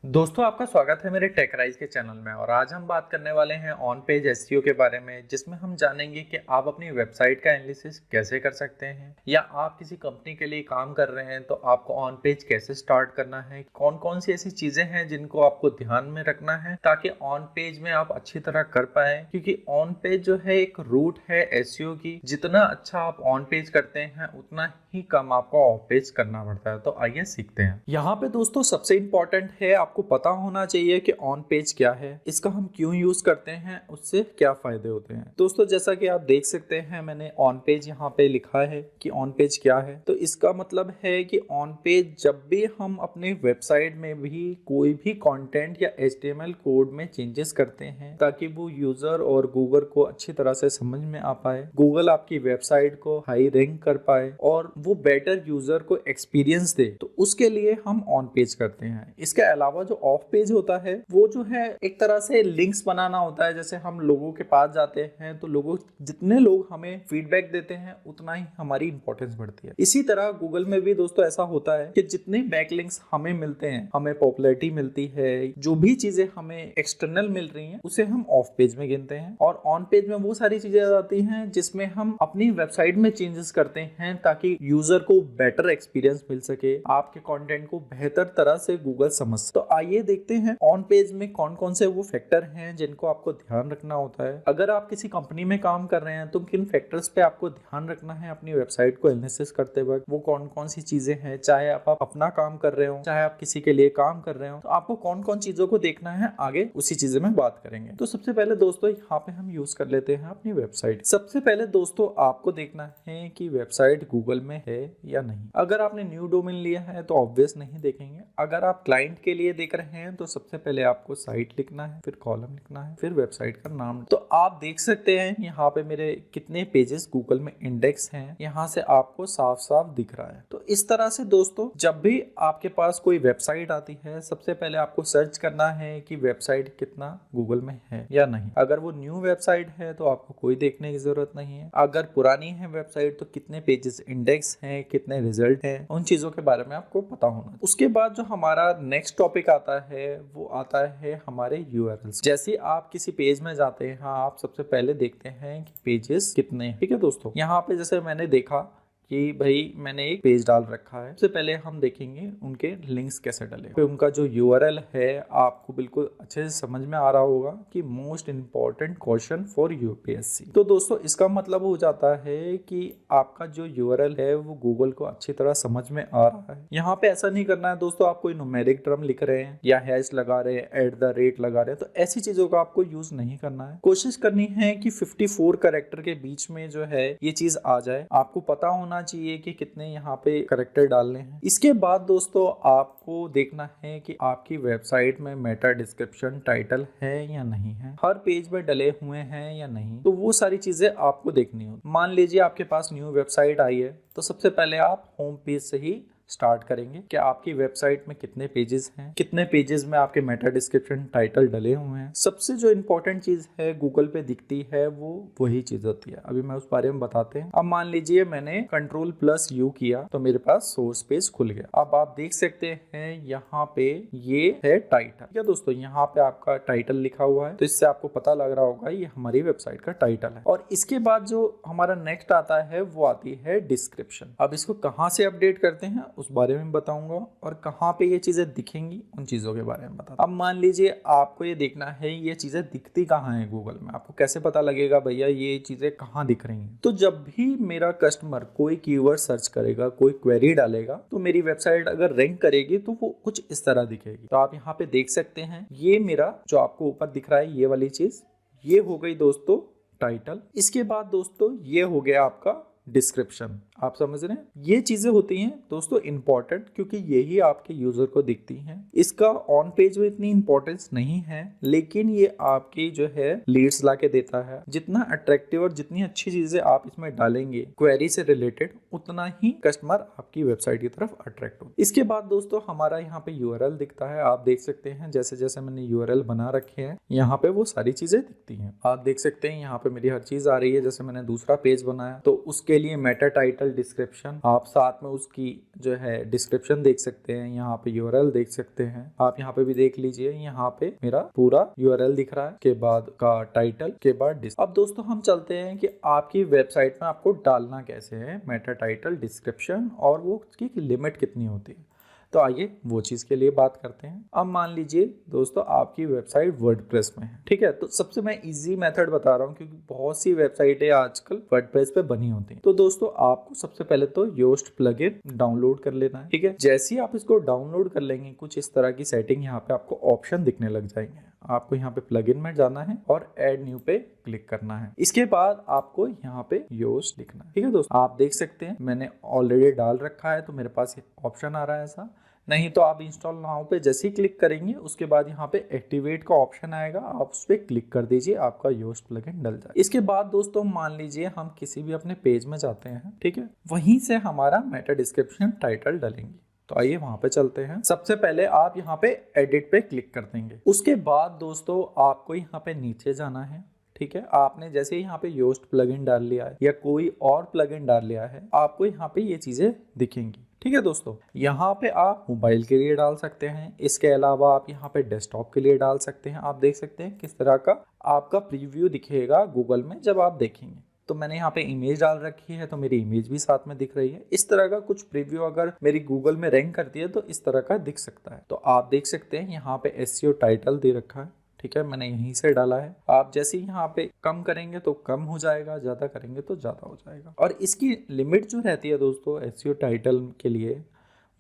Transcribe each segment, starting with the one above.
दोस्तों आपका स्वागत है मेरे टेकराइज के चैनल में। और आज हम बात करने वाले हैं ऑन पेज एसईओ के बारे में, जिसमें हम जानेंगे कि आप अपनी वेबसाइट का एनालिसिस कैसे कर सकते हैं, या आप किसी कंपनी के लिए काम कर रहे हैं तो आपको ऑन पेज कैसे स्टार्ट करना है, कौन कौन सी ऐसी चीजें हैं जिनको आपको ध्यान में रखना है ताकि ऑन पेज में आप अच्छी तरह कर पाए। क्योंकि ऑन पेज जो है एक रूट है एसईओ की, जितना अच्छा आप ऑन पेज करते हैं उतना ही कम आपको ऑफ पेज करना पड़ता है। तो आइए सीखते हैं। यहाँ पे दोस्तों सबसे इंपॉर्टेंट है, आपको पता होना चाहिए कि ऑन पेज क्या है, इसका हम क्यों यूज करते हैं, उससे क्या फायदे होते हैं। दोस्तों जैसा कि आप देख सकते हैं, मैंने ऑन पेज यहाँ पे लिखा है कि ऑन पेज क्या है। तो इसका मतलब है कि ऑन पेज जब भी हम अपने वेबसाइट में भी कोई भी कंटेंट या HTML कोड में चेंजेस करते हैं ताकि वो यूजर और गूगल को अच्छी तरह से समझ में आ पाए, गूगल आपकी वेबसाइट को हाई रैंक कर पाए और वो बेटर यूजर को एक्सपीरियंस दे, तो उसके लिए हम ऑन पेज करते हैं। इसके अलावा जो ऑफ पेज होता है वो जो है एक तरह से लिंक्स बनाना होता है। जैसे हम लोगों के पास जाते हैं तो लोगों जितने लोग हमें फीडबैक देते हैं उतना ही हमारी इंपॉर्टेंस बढ़ती है। इसी तरह गूगल में भी दोस्तों ऐसा होता है कि जितने बैकलिंक्स हमें मिलते हैं, हमें पॉपुलैरिटी मिलती है, जो भी चीजें हमें एक्सटर्नल मिल रही हैं उसे हम ऑफ पेज में गिनते हैं। और ऑन पेज में वो सारी चीजें आती हैं जिसमें हम अपनी वेबसाइट में चेंजेस करते हैं ताकि यूजर को बेटर एक्सपीरियंस मिल सके, आपके कंटेंट को बेहतर तरह से गूगल समझ सके। तो आइए देखते हैं ऑन पेज में कौन कौन से वो फैक्टर हैं जिनको आपको ध्यान रखना होता है। अगर आप किसी कंपनी में काम कर रहे हैं तो किन फैक्टर्स पे आपको ध्यान रखना है अपनी वेबसाइट को एनालिसिस करते वक्त, वो कौन कौन सी चीजें हैं। चाहे आप अपना काम कर रहे हो, चाहे आप किसी के लिए काम कर रहे हो, तो आपको कौन कौन चीजों को देखना है, आगे उसी चीजें में बात करेंगे। तो सबसे पहले दोस्तों यहाँ पे हम यूज कर लेते हैं अपनी वेबसाइट। सबसे पहले दोस्तों आपको देखना है कि वेबसाइट गूगल में है या नहीं। अगर आपने न्यू डोमेन लिया है तो ऑब्वियस नहीं देखेंगे। अगर आप क्लाइंट के लिए देख रहे हैं तो सबसे पहले आपको साइट लिखना है, फिर कॉलम लिखना है, फिर वेबसाइट का नाम। तो आप देख सकते हैं यहाँ पे मेरे कितने पेजेस गूगल में इंडेक्स हैं, यहाँ से आपको साफ साफ दिख रहा है। तो इस तरह से दोस्तों जब भी आपके पास कोई वेबसाइट आती है, सबसे पहले आपको सर्च करना है कि वेबसाइट कितना गूगल में है या नहीं। अगर वो न्यू वेबसाइट है तो आपको कोई देखने की जरूरत नहीं है। अगर पुरानी है वेबसाइट तो कितने पेजेस इंडेक्स हैं, कितने रिजल्ट हैं, उन चीजों के बारे में आपको पता होना। उसके बाद जो हमारा नेक्स्ट टॉपिक आता है वो आता है हमारे यूआरएल्स। जैसे आप किसी पेज में जाते हैं, हाँ, आप सबसे पहले देखते हैं कि पेजेस कितने हैं। ठीक है दोस्तों, यहाँ पे जैसे मैंने देखा कि भाई मैंने एक पेज डाल रखा है। सबसे पहले हम देखेंगे उनके लिंक्स कैसे डले, फिर उनका जो यूआरएल है आपको बिल्कुल अच्छे से समझ में आ रहा होगा कि most important question for UPSC. तो दोस्तों इसका मतलब हो जाता है कि आपका जो यूआरएल है वो गूगल को अच्छी तरह समझ में आ रहा है। यहाँ पे ऐसा नहीं करना है दोस्तों, आप कोई न्यूमेरिक टर्म लिख रहे हैं या हैश लगा रहे हैं, @ लगा रहे हैं, तो ऐसी चीजों का आपको यूज नहीं करना है। कोशिश करनी है कि 54 कैरेक्टर के बीच में जो है ये चीज आ जाए। आपको पता होना चाहिए कि कितने यहाँ पे कैरेक्टर डालने हैं। इसके बाद दोस्तों आपको देखना है कि आपकी वेबसाइट में मेटा डिस्क्रिप्शन टाइटल है या नहीं है, हर पेज में डले हुए हैं या नहीं। तो वो सारी चीजें आपको देखनी हो। मान लीजिए आपके पास न्यू वेबसाइट आई है तो सबसे पहले आप होम पेज से ही स्टार्ट करेंगे कि आपकी वेबसाइट में कितने पेजेस हैं, कितने पेजेस में आपके मेटा डिस्क्रिप्शन टाइटल डले हुए हैं। सबसे जो इंपॉर्टेंट चीज है गूगल पे दिखती है वो वही चीज होती है। अभी मैं उस बारे में बताते हैं। अब मान लीजिए मैंने Ctrl+U किया तो मेरे पास सोर्स पेज खुल गया। अब आप देख सकते हैं यहाँ पे ये है टाइटल। क्या दोस्तों, यहाँ पे आपका टाइटल लिखा हुआ है, तो इससे आपको पता लग रहा होगा ये हमारी वेबसाइट का टाइटल है। और इसके बाद जो हमारा नेक्स्ट आता है वो आती है डिस्क्रिप्शन। अब इसको कहाँ से अपडेट करते हैं उस बारे में बताऊंगा, और कहाँ पे ये चीजें दिखेंगी उन चीजों के बारे में बताऊंगा। अब मान लीजिए आपको ये देखना है ये चीजें दिखती कहाँ हैं गूगल में। आपको कैसे पता लगेगा भैया ये चीजें कहाँ दिख रही हैं? तो जब भी मेरा कस्टमर कोई कीवर्ड सर्च करेगा, कोई क्वेरी डालेगा, तो मेरी वेबसाइट अगर रैंक करेगी तो वो कुछ इस तरह दिखेगी। तो आप यहाँ पे देख सकते हैं ये मेरा जो आपको ऊपर दिख रहा है ये वाली चीज, ये हो गई दोस्तों टाइटल। इसके बाद दोस्तों ये हो गया आपका डिस्क्रिप्शन। आप समझ रहे हैं, ये चीजें होती हैं दोस्तों इंपॉर्टेंट, क्योंकि यही आपके यूजर को दिखती हैं। इसका ऑन पेज में इतनी इंपॉर्टेंस नहीं है, लेकिन ये आपकी जो है लीड्स ला के देता है। जितना अट्रैक्टिव और जितनी अच्छी चीजें आप इसमें डालेंगे क्वेरी से रिलेटेड, उतना ही कस्टमर आपकी वेबसाइट की तरफ अट्रैक्ट हो। इसके बाद दोस्तों हमारा यहाँ पे यूआरएल दिखता है। आप देख सकते हैं जैसे जैसे मैंने यूआरएल बना रखे हैं यहाँ पे वो सारी चीजें दिखती हैं। आप देख सकते हैं यहाँ पे मेरी हर चीज आ रही है। जैसे मैंने दूसरा पेज बनाया तो उसके लिए मेटा टाइटल टाइटल डिस्क्रिप्शन, आप साथ में उसकी जो है डिस्क्रिप्शन देख सकते हैं, यहाँ पे यूआरएल देख सकते हैं। आप यहाँ पे भी देख लीजिए, यहाँ पे मेरा पूरा यूआरएल दिख रहा है, के बाद का टाइटल, के बाद अब दोस्तों हम चलते हैं कि आपकी वेबसाइट में आपको डालना कैसे है मेटा टाइटल डिस्क्रिप्शन और वो उसकी लिमिट कितनी होती है। तो आइए वो चीज़ के लिए बात करते हैं। अब मान लीजिए दोस्तों आपकी वेबसाइट वर्डप्रेस में है, ठीक है। तो सबसे मैं इजी मेथड बता रहा हूँ क्योंकि बहुत सी वेबसाइटें आजकल वर्डप्रेस पे बनी होती हैं। तो दोस्तों आपको सबसे पहले तो योस्ट प्लगइन डाउनलोड कर लेना है, ठीक है। जैसे ही आप इसको डाउनलोड कर लेंगे कुछ इस तरह की सेटिंग यहाँ पे आपको ऑप्शन दिखने लग जाएंगे। आपको यहाँ पे प्लगइन में जाना है और ऐड न्यू पे क्लिक करना है। इसके बाद आपको यहाँ पे योस्ट लिखना है, ठीक है दोस्तों। आप देख सकते हैं मैंने ऑलरेडी डाल रखा है तो मेरे पास ऑप्शन आ रहा है ऐसा। नहीं तो आप इंस्टॉल नाउ पे जैसे ही क्लिक करेंगे उसके बाद यहाँ पे एक्टिवेट का ऑप्शन आएगा, आप उस पर क्लिक कर दीजिए, आपका योस्ट प्लगइन डल जाए। इसके बाद दोस्तों मान लीजिए हम किसी भी अपने पेज में जाते हैं, ठीक है, वहीं से हमारा मेटा डिस्क्रिप्शन टाइटल डालेंगे। तो आइए वहां पे चलते हैं। सबसे पहले आप यहाँ पे एडिट पे क्लिक कर देंगे। उसके बाद दोस्तों आपको यहाँ पे नीचे जाना है, ठीक है। आपने जैसे यहाँ पे योस्ट प्लगइन डाल लिया है या कोई और प्लगइन डाल लिया है, आपको यहाँ पे ये चीजें दिखेंगी, ठीक है दोस्तों। यहाँ पे आप मोबाइल के लिए डाल सकते हैं, इसके अलावा आप यहाँ पे डेस्कटॉप के लिए डाल सकते हैं। आप देख सकते हैं किस तरह का आपका प्रीव्यू दिखेगा गूगल में जब आप देखेंगे। तो मैंने यहाँ पे इमेज डाल रखी है तो मेरी इमेज भी साथ में दिख रही है। इस तरह का कुछ प्रीव्यू अगर मेरी गूगल में रैंक करती है तो इस तरह का दिख सकता है। तो आप देख सकते हैं यहाँ पे एसईओ टाइटल दे रखा है, ठीक है, मैंने यहीं से डाला है। आप जैसे ही यहाँ पे कम करेंगे तो कम हो जाएगा, ज्यादा करेंगे तो ज्यादा हो जाएगा। और इसकी लिमिट जो रहती है दोस्तों एसईओ टाइटल के लिए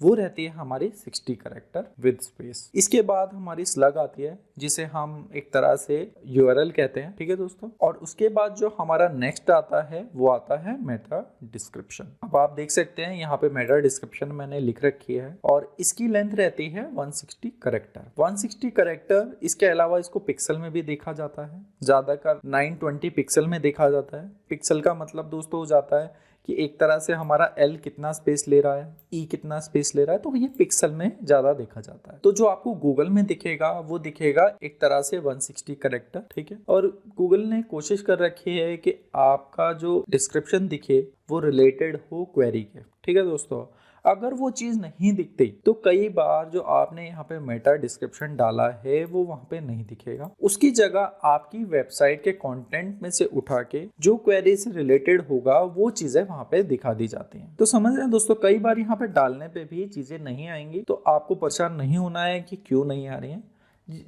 वो रहती है हमारी 60 कैरेक्टर विद स्पेस। इसके बाद हमारी स्लग आती है जिसे हम एक तरह से यूआरएल कहते हैं, ठीक है दोस्तों। और उसके बाद जो हमारा नेक्स्ट आता है वो आता है मेटा डिस्क्रिप्शन। अब आप देख सकते हैं यहाँ पे मेटा डिस्क्रिप्शन मैंने लिख रखी है और इसकी लेंथ रहती है 160 कैरेक्टर। 160 कैरेक्टर, इसके अलावा इसको पिक्सल में भी देखा जाता है, ज्यादातर 920 पिक्सल में देखा जाता है। पिक्सल का मतलब दोस्तों हो जाता है कि एक तरह से हमारा L कितना स्पेस ले रहा है, E कितना स्पेस ले रहा है, तो ये पिक्सल में ज्यादा देखा जाता है। तो जो आपको गूगल में दिखेगा वो दिखेगा एक तरह से 160 कैरेक्टर, ठीक है। और गूगल ने कोशिश कर रखी है कि आपका जो डिस्क्रिप्शन दिखे वो रिलेटेड हो क्वेरी के, ठीक है दोस्तों। अगर वो चीज नहीं दिखती तो कई बार जो आपने यहाँ पे मेटा डिस्क्रिप्शन डाला है वो वहां पे नहीं दिखेगा। उसकी जगह आपकी वेबसाइट के कंटेंट में से उठा के जो क्वेरी से रिलेटेड होगा वो चीजें वहां पे दिखा दी जाती हैं। तो समझ रहे हैं दोस्तों, कई बार यहाँ पे डालने पे भी चीजें नहीं आएंगी तो आपको परेशान नहीं होना है कि क्यों नहीं आ रही है।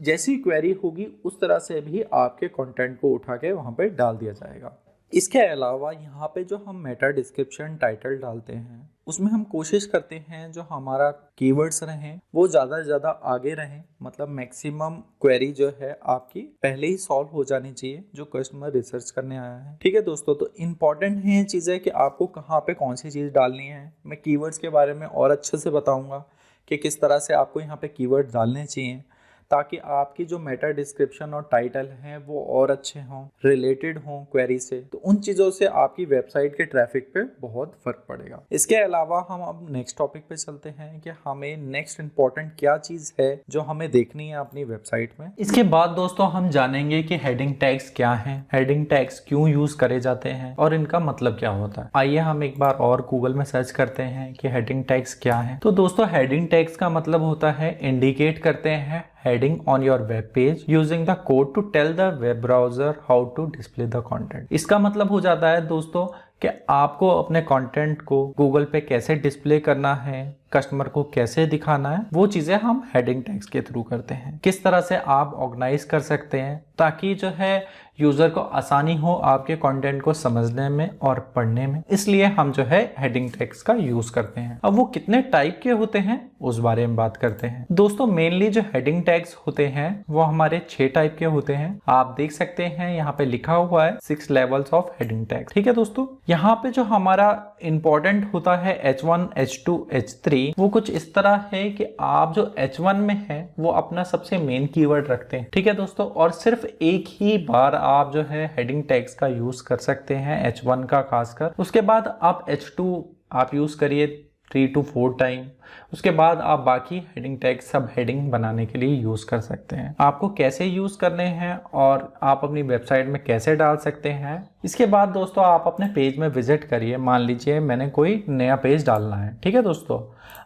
जैसी क्वेरी होगी उस तरह से भी आपके कंटेंट को उठा के वहां पे डाल दिया जाएगा। इसके अलावा यहाँ पे जो हम मेटा डिस्क्रिप्शन टाइटल डालते हैं उसमें हम कोशिश करते हैं जो हमारा कीवर्ड्स रहें वो ज़्यादा से ज़्यादा आगे रहें, मतलब मैक्सिमम क्वेरी जो है आपकी पहले ही सॉल्व हो जानी चाहिए जो कस्टमर रिसर्च करने आया है, ठीक है दोस्तों। तो इम्पॉर्टेंट है ये चीज़ें कि आपको कहाँ पे कौन सी चीज़ डालनी है। मैं कीवर्ड्स के बारे में और अच्छे से बताऊँगा कि किस तरह से आपको यहाँ पे कीवर्ड डालने चाहिए ताकि आपकी जो मेटा डिस्क्रिप्शन और टाइटल हैं वो और अच्छे हों, रिलेटेड हों क्वेरी से। तो उन चीज़ों से आपकी वेबसाइट के ट्रैफिक पे बहुत फर्क पड़ेगा। इसके अलावा हम अब नेक्स्ट टॉपिक पे चलते हैं कि हमें नेक्स्ट इंपॉर्टेंट क्या चीज़ है जो हमें देखनी है अपनी वेबसाइट में। इसके बाद दोस्तों हम जानेंगे कि हेडिंग टैग्स क्या हैं, हेडिंग टैग्स क्यों यूज करे जाते हैं और इनका मतलब क्या होता है। आइए हम एक बार और गूगल में सर्च करते हैं कि हेडिंग टैग्स क्या है। तो दोस्तों हेडिंग टैग्स का मतलब होता है इंडिकेट करते हैं heading on your web page using the code to tell the web browser how to display the content। इसका मतलब हो जाता है दोस्तों कि आपको अपने कंटेंट को गूगल पे कैसे डिस्प्ले करना है, कस्टमर को कैसे दिखाना है, वो चीजें हम हेडिंग टैग्स के थ्रू करते हैं। किस तरह से आप ऑर्गेनाइज कर सकते हैं ताकि जो है यूजर को आसानी हो आपके कंटेंट को समझने में और पढ़ने में, इसलिए हम जो है हेडिंग टैग्स का यूज करते हैं। अब वो कितने टाइप के होते हैं उस बारे में बात करते हैं। दोस्तों मेनली जो हेडिंग टैग्स होते हैं वो हमारे 6 टाइप के होते हैं। आप देख सकते हैं यहाँ पे लिखा हुआ है 6 लेवल्स ऑफ हेडिंग टैग, ठीक है दोस्तों। यहाँ पे जो हमारा इंपॉर्टेंट होता है H1, H2, H3 वो कुछ इस तरह है कि आप जो H1 में है वो अपना सबसे मेन कीवर्ड रखते हैं, ठीक है दोस्तों। और सिर्फ एक ही बार आप जो है हेडिंग टैग्स का यूज कर सकते हैं, H1 का खासकर। उसके बाद आप H2 आप यूज करिए 3 to 4 टाइम। उसके बाद आप बाकी हेडिंग टैग सब हेडिंग बनाने के लिए यूज़ कर सकते हैं। आपको कैसे यूज़ करने हैं और आप अपनी वेबसाइट में कैसे डाल सकते हैं, इसके बाद दोस्तों आप अपने पेज में विजिट करिए। मान लीजिए मैंने कोई नया पेज डालना है, ठीक है दोस्तों।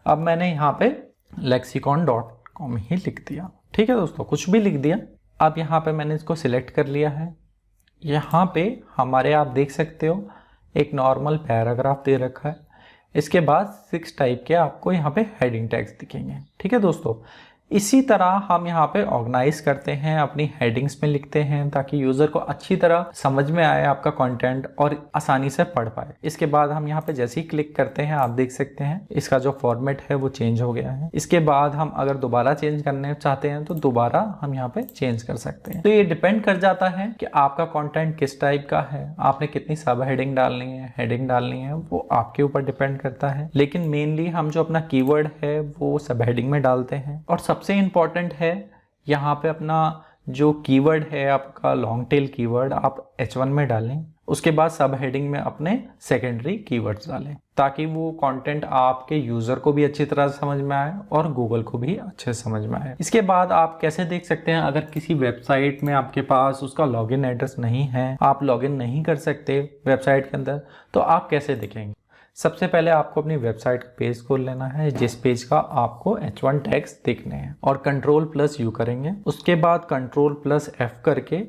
अब मैंने यहाँ पे lexicon.com ही लिख दिया, ठीक है दोस्तों, कुछ भी लिख दिया। अब यहाँ पे मैंने इसको सिलेक्ट कर लिया है। यहाँ पे हमारे आप देख सकते हो एक नॉर्मल पैराग्राफ दे रखा है। इसके बाद 6 टाइप के आपको यहाँ पे हेडिंग टैग्स दिखेंगे, ठीक है दोस्तों। इसी तरह हम यहाँ पे ऑर्गेनाइज करते हैं, अपनी हेडिंग्स में लिखते हैं ताकि यूज़र को अच्छी तरह समझ में आए आपका कंटेंट और आसानी से पढ़ पाए। इसके बाद हम यहाँ पे जैसे ही क्लिक करते हैं आप देख सकते हैं इसका जो फॉर्मेट है वो चेंज हो गया है। इसके बाद हम अगर दोबारा चेंज करने चाहते हैं तो दोबारा हम यहाँ पे चेंज कर सकते हैं। तो ये डिपेंड कर जाता है कि आपका कॉन्टेंट किस टाइप का है, आपने कितनी सब हेडिंग डालनी है, हेडिंग डालनी है, वो आपके ऊपर डिपेंड करता है। लेकिन मेनली हम जो अपना कीवर्ड है वो सब हेडिंग में डालते हैं। और सबसे इम्पॉर्टेंट है यहाँ पे अपना जो कीवर्ड है आपका लॉन्ग टेल कीवर्ड आप H1 में डालें। उसके बाद सब हेडिंग में अपने सेकेंडरी कीवर्ड्स डालें ताकि वो कंटेंट आपके यूज़र को भी अच्छी तरह समझ में आए और गूगल को भी अच्छे समझ में आए। इसके बाद आप कैसे देख सकते हैं, अगर किसी वेबसाइट में आपके पास उसका लॉगिन एड्रेस नहीं है, आप लॉगिन नहीं कर सकते वेबसाइट के अंदर, तो आप कैसे देखेंगे। सबसे पहले आपको अपनी वेबसाइट का पेज खोल लेना है जिस पेज का आपको H1 टैग्स देखने हैं और Ctrl+U करेंगे। उसके बाद Ctrl+F करके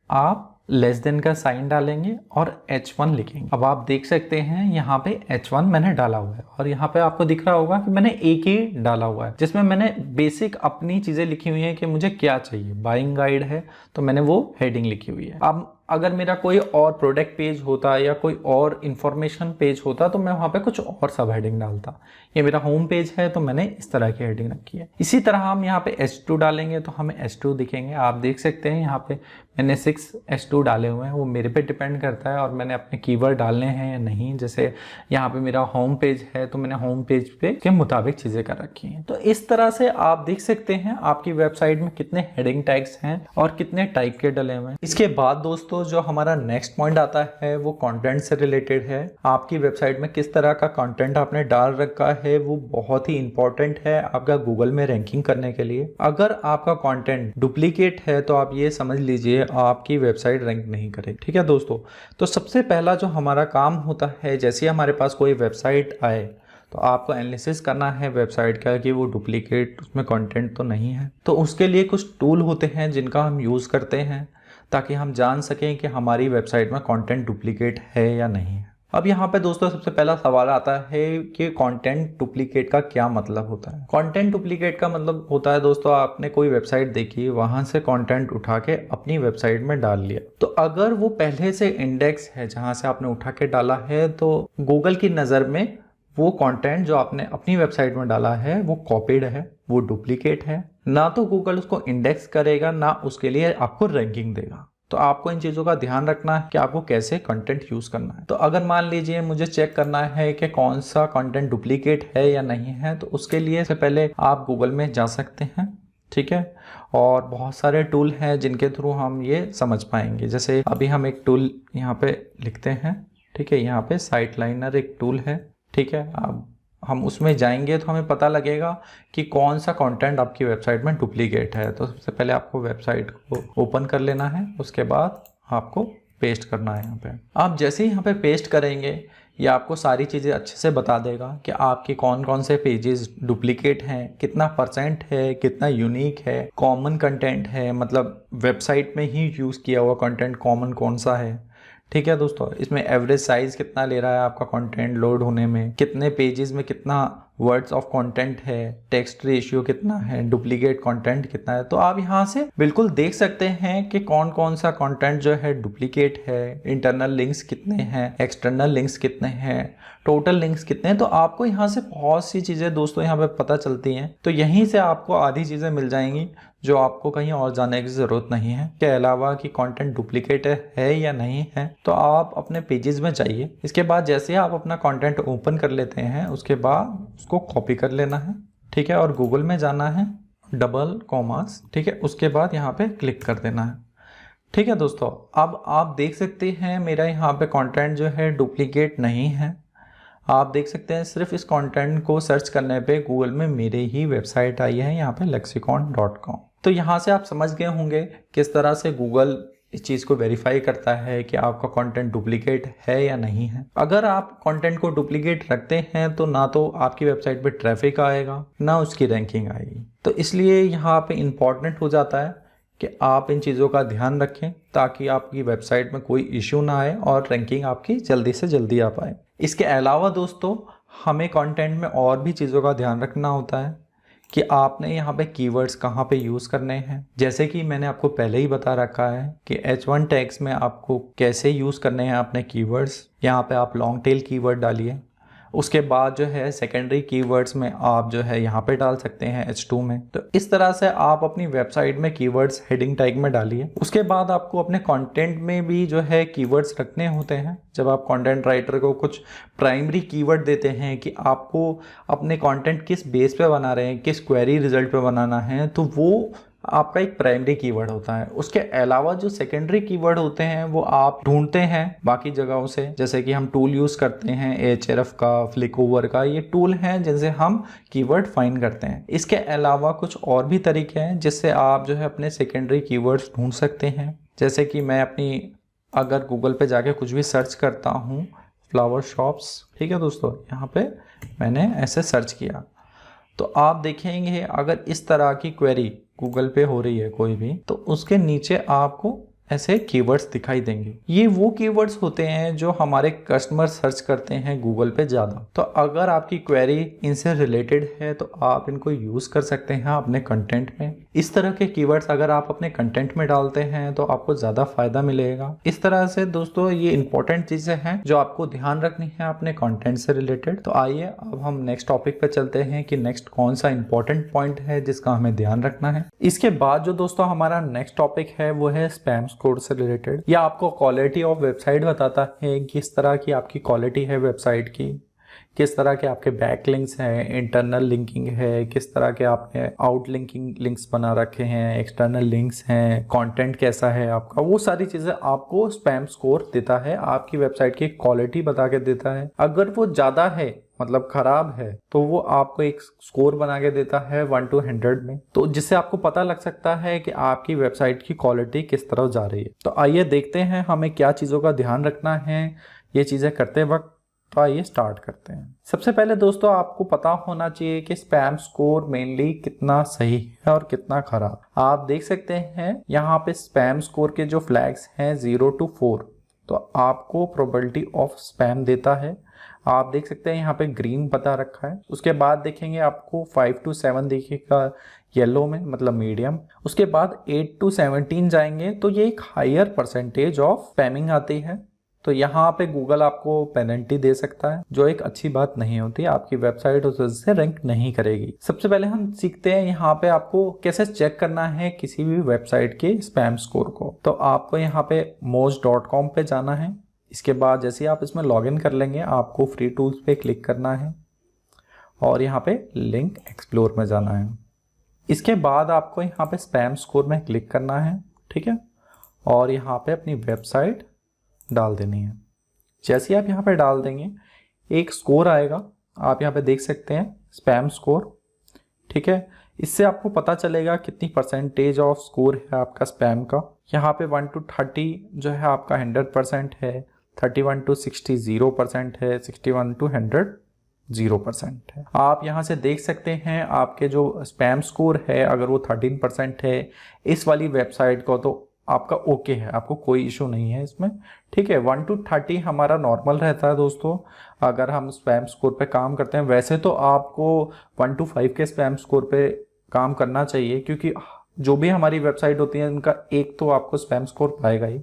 आप लेस देन का साइन डालेंगे और H1 लिखेंगे। अब आप देख सकते हैं यहाँ पे H1 मैंने डाला हुआ है और यहाँ पे आपको दिख रहा होगा कि मैंने एक ही डाला हुआ है जिसमें मैंने बेसिक अपनी चीज़ें लिखी हुई हैं कि मुझे क्या चाहिए। बाइंग गाइड है तो मैंने वो हेडिंग लिखी हुई है। अब अगर मेरा कोई और प्रोडक्ट पेज होता या कोई और इन्फॉर्मेशन पेज होता तो मैं वहाँ पे कुछ और सब हेडिंग डालता। ये मेरा होम पेज है तो मैंने इस तरह की हेडिंग रखी है। इसी तरह हम यहाँ पे H2 डालेंगे तो हमें H2 दिखेंगे। आप देख सकते हैं यहाँ पे मैंने 6 H2 डाले हुए हैं, वो मेरे पे डिपेंड करता है और मैंने अपने कीवर्ड डालने हैं या नहीं। जैसे यहाँ पे मेरा होम पेज है तो मैंने होम पेज पे के मुताबिक चीज़ें कर रखी हैं। तो इस तरह से आप देख सकते हैं आपकी वेबसाइट में कितने हेडिंग टैग्स हैं और कितने टाइप के डले हुए हैं। इसके बाद दोस्तों जो हमारा नेक्स्ट पॉइंट आता है वो कंटेंट से रिलेटेड है। आपकी वेबसाइट में किस तरह का कंटेंट आपने डाल रखा है वो बहुत ही इंपॉर्टेंट है आपका गूगल में रैंकिंग करने के लिए। अगर आपका कंटेंट डुप्लीकेट है तो आप ये समझ लीजिए आपकी वेबसाइट रैंक नहीं करेगी, ठीक है दोस्तों। तो सबसे पहला जो हमारा काम होता है, जैसे हमारे पास कोई वेबसाइट आए तो आपको एनालिसिस करना है वेबसाइट का कि वो डुप्लीकेट उसमें कंटेंट तो नहीं है। तो उसके लिए कुछ टूल होते हैं जिनका हम यूज़ करते हैं ताकि हम जान सकें कि हमारी वेबसाइट में कंटेंट डुप्लीकेट है या नहीं है। अब यहाँ पे दोस्तों सबसे पहला सवाल आता है कि कंटेंट डुप्लीकेट का क्या मतलब होता है। कंटेंट डुप्लीकेट का मतलब होता है दोस्तों आपने कोई वेबसाइट देखी, वहाँ से कंटेंट उठा के अपनी वेबसाइट में डाल लिया। तो अगर वो पहले से इंडेक्स है जहाँ से आपने उठा के डाला है तो गूगल की नज़र में वो कंटेंट जो आपने अपनी वेबसाइट में डाला है वो कॉपीड है, वो डुप्लीकेट है। ना तो गूगल उसको इंडेक्स करेगा ना उसके लिए आपको रैंकिंग देगा। तो आपको इन चीज़ों का ध्यान रखना है कि आपको कैसे कंटेंट यूज़ करना है। तो अगर मान लीजिए मुझे चेक करना है कि कौन सा कंटेंट डुप्लीकेट है या नहीं है, तो उसके लिए से पहले आप गूगल में जा सकते हैं, ठीक है। और बहुत सारे टूल हैं जिनके थ्रू हम ये समझ पाएंगे। जैसे अभी हम एक टूल यहाँ पे लिखते हैं, ठीक है। यहाँ पे साइट लाइनर एक टूल है, ठीक है। अब हम उसमें जाएंगे तो हमें पता लगेगा कि कौन सा कंटेंट आपकी वेबसाइट में डुप्लीकेट है। तो सबसे पहले आपको वेबसाइट को ओपन कर लेना है, उसके बाद आपको पेस्ट करना है। यहाँ पे आप जैसे ही यहाँ पे पेस्ट करेंगे ये आपको सारी चीज़ें अच्छे से बता देगा कि आपके कौन कौन से पेजेस डुप्लीकेट हैं, कितना % है, कितना यूनिक है, कॉमन कंटेंट है, मतलब वेबसाइट में ही यूज़ किया हुआ कंटेंट कॉमन कौन सा है, ठीक है दोस्तों। इसमें एवरेज साइज कितना ले रहा है आपका कंटेंट लोड होने में, कितने पेजेस में कितना वर्ड्स ऑफ कंटेंट है, टेक्स्ट रेशियो कितना है, डुप्लीकेट कंटेंट कितना है। तो आप यहाँ से बिल्कुल देख सकते हैं कि कौन कौन सा कंटेंट जो है डुप्लीकेट है, इंटरनल लिंक्स कितने हैं, एक्सटर्नल लिंक्स कितने हैं, टोटल लिंक्स कितने हैं। तो आपको यहाँ से बहुत सी चीज़ें दोस्तों यहाँ पे पता चलती हैं। तो यहीं से आपको आधी चीज़ें मिल जाएंगी जो आपको कहीं और जाने की ज़रूरत नहीं है। के अलावा कि कंटेंट डुप्लीकेट है या नहीं है, तो आप अपने पेजेस में जाइए। इसके बाद जैसे ही आप अपना कंटेंट ओपन कर लेते हैं उसके बाद उसको कॉपी कर लेना है, ठीक है। और गूगल में जाना है, डबल कॉमास, ठीक है। उसके बाद यहाँ पे क्लिक कर देना है, ठीक है दोस्तों। अब आप देख सकते हैं मेरा यहाँ पे कंटेंट जो है डुप्लीकेट नहीं है। आप देख सकते हैं सिर्फ इस कंटेंट को सर्च करने पे गूगल में मेरे ही वेबसाइट आई है यहाँ पे lexicon.com। तो यहाँ से आप समझ गए होंगे किस तरह से गूगल इस चीज़ को वेरीफाई करता है कि आपका कंटेंट डुप्लीकेट है या नहीं है। अगर आप कंटेंट को डुप्लीकेट रखते हैं तो ना तो आपकी वेबसाइट पे ट्रैफिक आएगा ना उसकी रैंकिंग आएगी। तो इसलिए यहाँ पे इम्पॉर्टेंट हो जाता है कि आप इन चीज़ों का ध्यान रखें ताकि आपकी वेबसाइट में कोई इश्यू ना आए और रैंकिंग आपकी जल्दी से जल्दी आ पाए। इसके अलावा दोस्तों हमें कंटेंट में और भी चीज़ों का ध्यान रखना होता है कि आपने यहाँ पे कीवर्ड्स कहाँ पे यूज़ करने हैं। जैसे कि मैंने आपको पहले ही बता रखा है कि H1 टैग्स में आपको कैसे यूज़ करने हैं अपने कीवर्ड्स। यहाँ पे आप लॉन्ग टेल कीवर्ड डालिए, उसके बाद जो है सेकेंडरी कीवर्ड्स में आप जो है यहाँ पे डाल सकते हैं H2 में। तो इस तरह से आप अपनी वेबसाइट में कीवर्ड्स हेडिंग टैग में डालिए। उसके बाद आपको अपने कंटेंट में भी जो है कीवर्ड्स रखने होते हैं। जब आप कंटेंट राइटर को कुछ प्राइमरी कीवर्ड देते हैं कि आपको अपने कंटेंट किस बेस पे बना रहे हैं, किस क्वेरी रिजल्ट पे बनाना है, तो वो आपका एक प्राइमरी कीवर्ड होता है। उसके अलावा जो सेकेंडरी कीवर्ड होते हैं वो आप ढूंढते हैं बाकी जगहों से। जैसे कि हम टूल यूज़ करते हैं Ahref का, फ्लिकओवर का, ये टूल हैं जिनसे हम कीवर्ड फाइंड करते हैं। इसके अलावा कुछ और भी तरीके हैं जिससे आप जो है अपने सेकेंडरी कीवर्ड्स ढूंढ सकते हैं। जैसे कि मैं अपनी अगर गूगल पे जाके कुछ भी सर्च करता हूँ, फ्लावर शॉप्स, ठीक है दोस्तों, यहाँ पे मैंने ऐसे सर्च किया तो आप देखेंगे अगर इस तरह की क्वेरी गूगल पे हो रही है कोई भी, तो उसके नीचे आपको ऐसे कीवर्ड्स दिखाई देंगे। ये वो कीवर्ड्स होते हैं जो हमारे कस्टमर सर्च करते हैं गूगल पे ज़्यादा। तो अगर आपकी क्वेरी इनसे रिलेटेड है तो आप इनको यूज़ कर सकते हैं अपने कंटेंट में। इस तरह के कीवर्ड्स अगर आप अपने कंटेंट में डालते हैं तो आपको ज़्यादा फायदा मिलेगा। इस तरह से दोस्तों ये इंपॉर्टेंट चीज़ें हैं जो आपको ध्यान रखनी है अपने कंटेंट से रिलेटेड। तो आइए अब हम नेक्स्ट टॉपिक पे चलते हैं कि नेक्स्ट कौन सा इंपॉर्टेंट पॉइंट है जिसका हमें ध्यान रखना है। इसके बाद जो दोस्तों हमारा नेक्स्ट टॉपिक है वो है स्पैम स्कोर से रिलेटेड। या आपको क्वालिटी ऑफ वेबसाइट बताता है किस तरह की आपकी क्वालिटी है वेबसाइट की, किस तरह के आपके बैक लिंक्स हैं, इंटरनल लिंकिंग है, किस तरह के आपने आउट लिंकिंग लिंक्स बना रखे हैं, एक्सटर्नल लिंक्स हैं, कंटेंट कैसा है आपका, वो सारी चीज़ें आपको स्पैम स्कोर देता है, आपकी वेबसाइट की क्वालिटी बता के देता है। अगर वो ज़्यादा है मतलब खराब है तो वो आपको एक स्कोर बना के देता है 1 to 100 में, तो जिससे आपको पता लग सकता है कि आपकी वेबसाइट की क्वालिटी किस तरफ जा रही है। तो आइए देखते हैं हमें क्या चीज़ों का ध्यान रखना है ये चीज़ें करते वक्त। तो आइए स्टार्ट करते हैं। सबसे पहले दोस्तों आपको पता होना चाहिए कि स्पैम स्कोर मेनली कितना सही है और कितना खराब। आप देख सकते हैं यहाँ पे स्पैम स्कोर के जो फ्लैग्स हैं 0 to 4, तो आपको प्रोबेबिलिटी ऑफ स्पैम देता है। आप देख सकते हैं यहाँ पे ग्रीन बता रखा है। उसके बाद देखेंगे आपको 5 to 7 देखिएगा येलो में, मतलब मीडियम। उसके बाद 8 to 17 जाएंगे तो ये एक हायर परसेंटेज ऑफ स्पैमिंग आती है। तो यहाँ पे गूगल आपको पेनल्टी दे सकता है जो एक अच्छी बात नहीं होती, आपकी वेबसाइट उस वजह से रैंक नहीं करेगी। सबसे पहले हम सीखते हैं यहाँ पे आपको कैसे चेक करना है किसी भी वेबसाइट के स्पैम स्कोर को। तो आपको यहाँ पे moz.com पे जाना है। इसके बाद जैसे ही आप इसमें लॉगिन कर लेंगे आपको फ्री टूल्स पे क्लिक करना है और यहाँ पे लिंक एक्सप्लोर में जाना है। इसके बाद आपको यहाँ पे स्पैम स्कोर में क्लिक करना है, ठीक है, और यहाँ पे अपनी वेबसाइट डाल देनी है। जैसे ही आप यहाँ पे डाल देंगे एक स्कोर आएगा, आप यहाँ पे देख सकते हैं स्पैम स्कोर, ठीक है। इससे आपको पता चलेगा कितनी परसेंटेज ऑफ स्कोर है आपका स्पैम का। यहाँ पे 1 to 30 जो है आपका 100% है, 31 to 60 0% है, 61 to 100 0% है। आप यहाँ से देख सकते हैं आपके जो स्पैम स्कोर है अगर वो 13% है इस वाली वेबसाइट को तो आपका ओके है, आपको कोई इशू नहीं है इसमें, ठीक है। 1 to 30 हमारा नॉर्मल रहता है दोस्तों अगर हम स्पैम स्कोर पे काम करते हैं। वैसे तो आपको 1 to 5 के स्पैम स्कोर पे काम करना चाहिए क्योंकि जो भी हमारी वेबसाइट होती है उनका एक तो आपको स्पैम स्कोर पाएगा ही,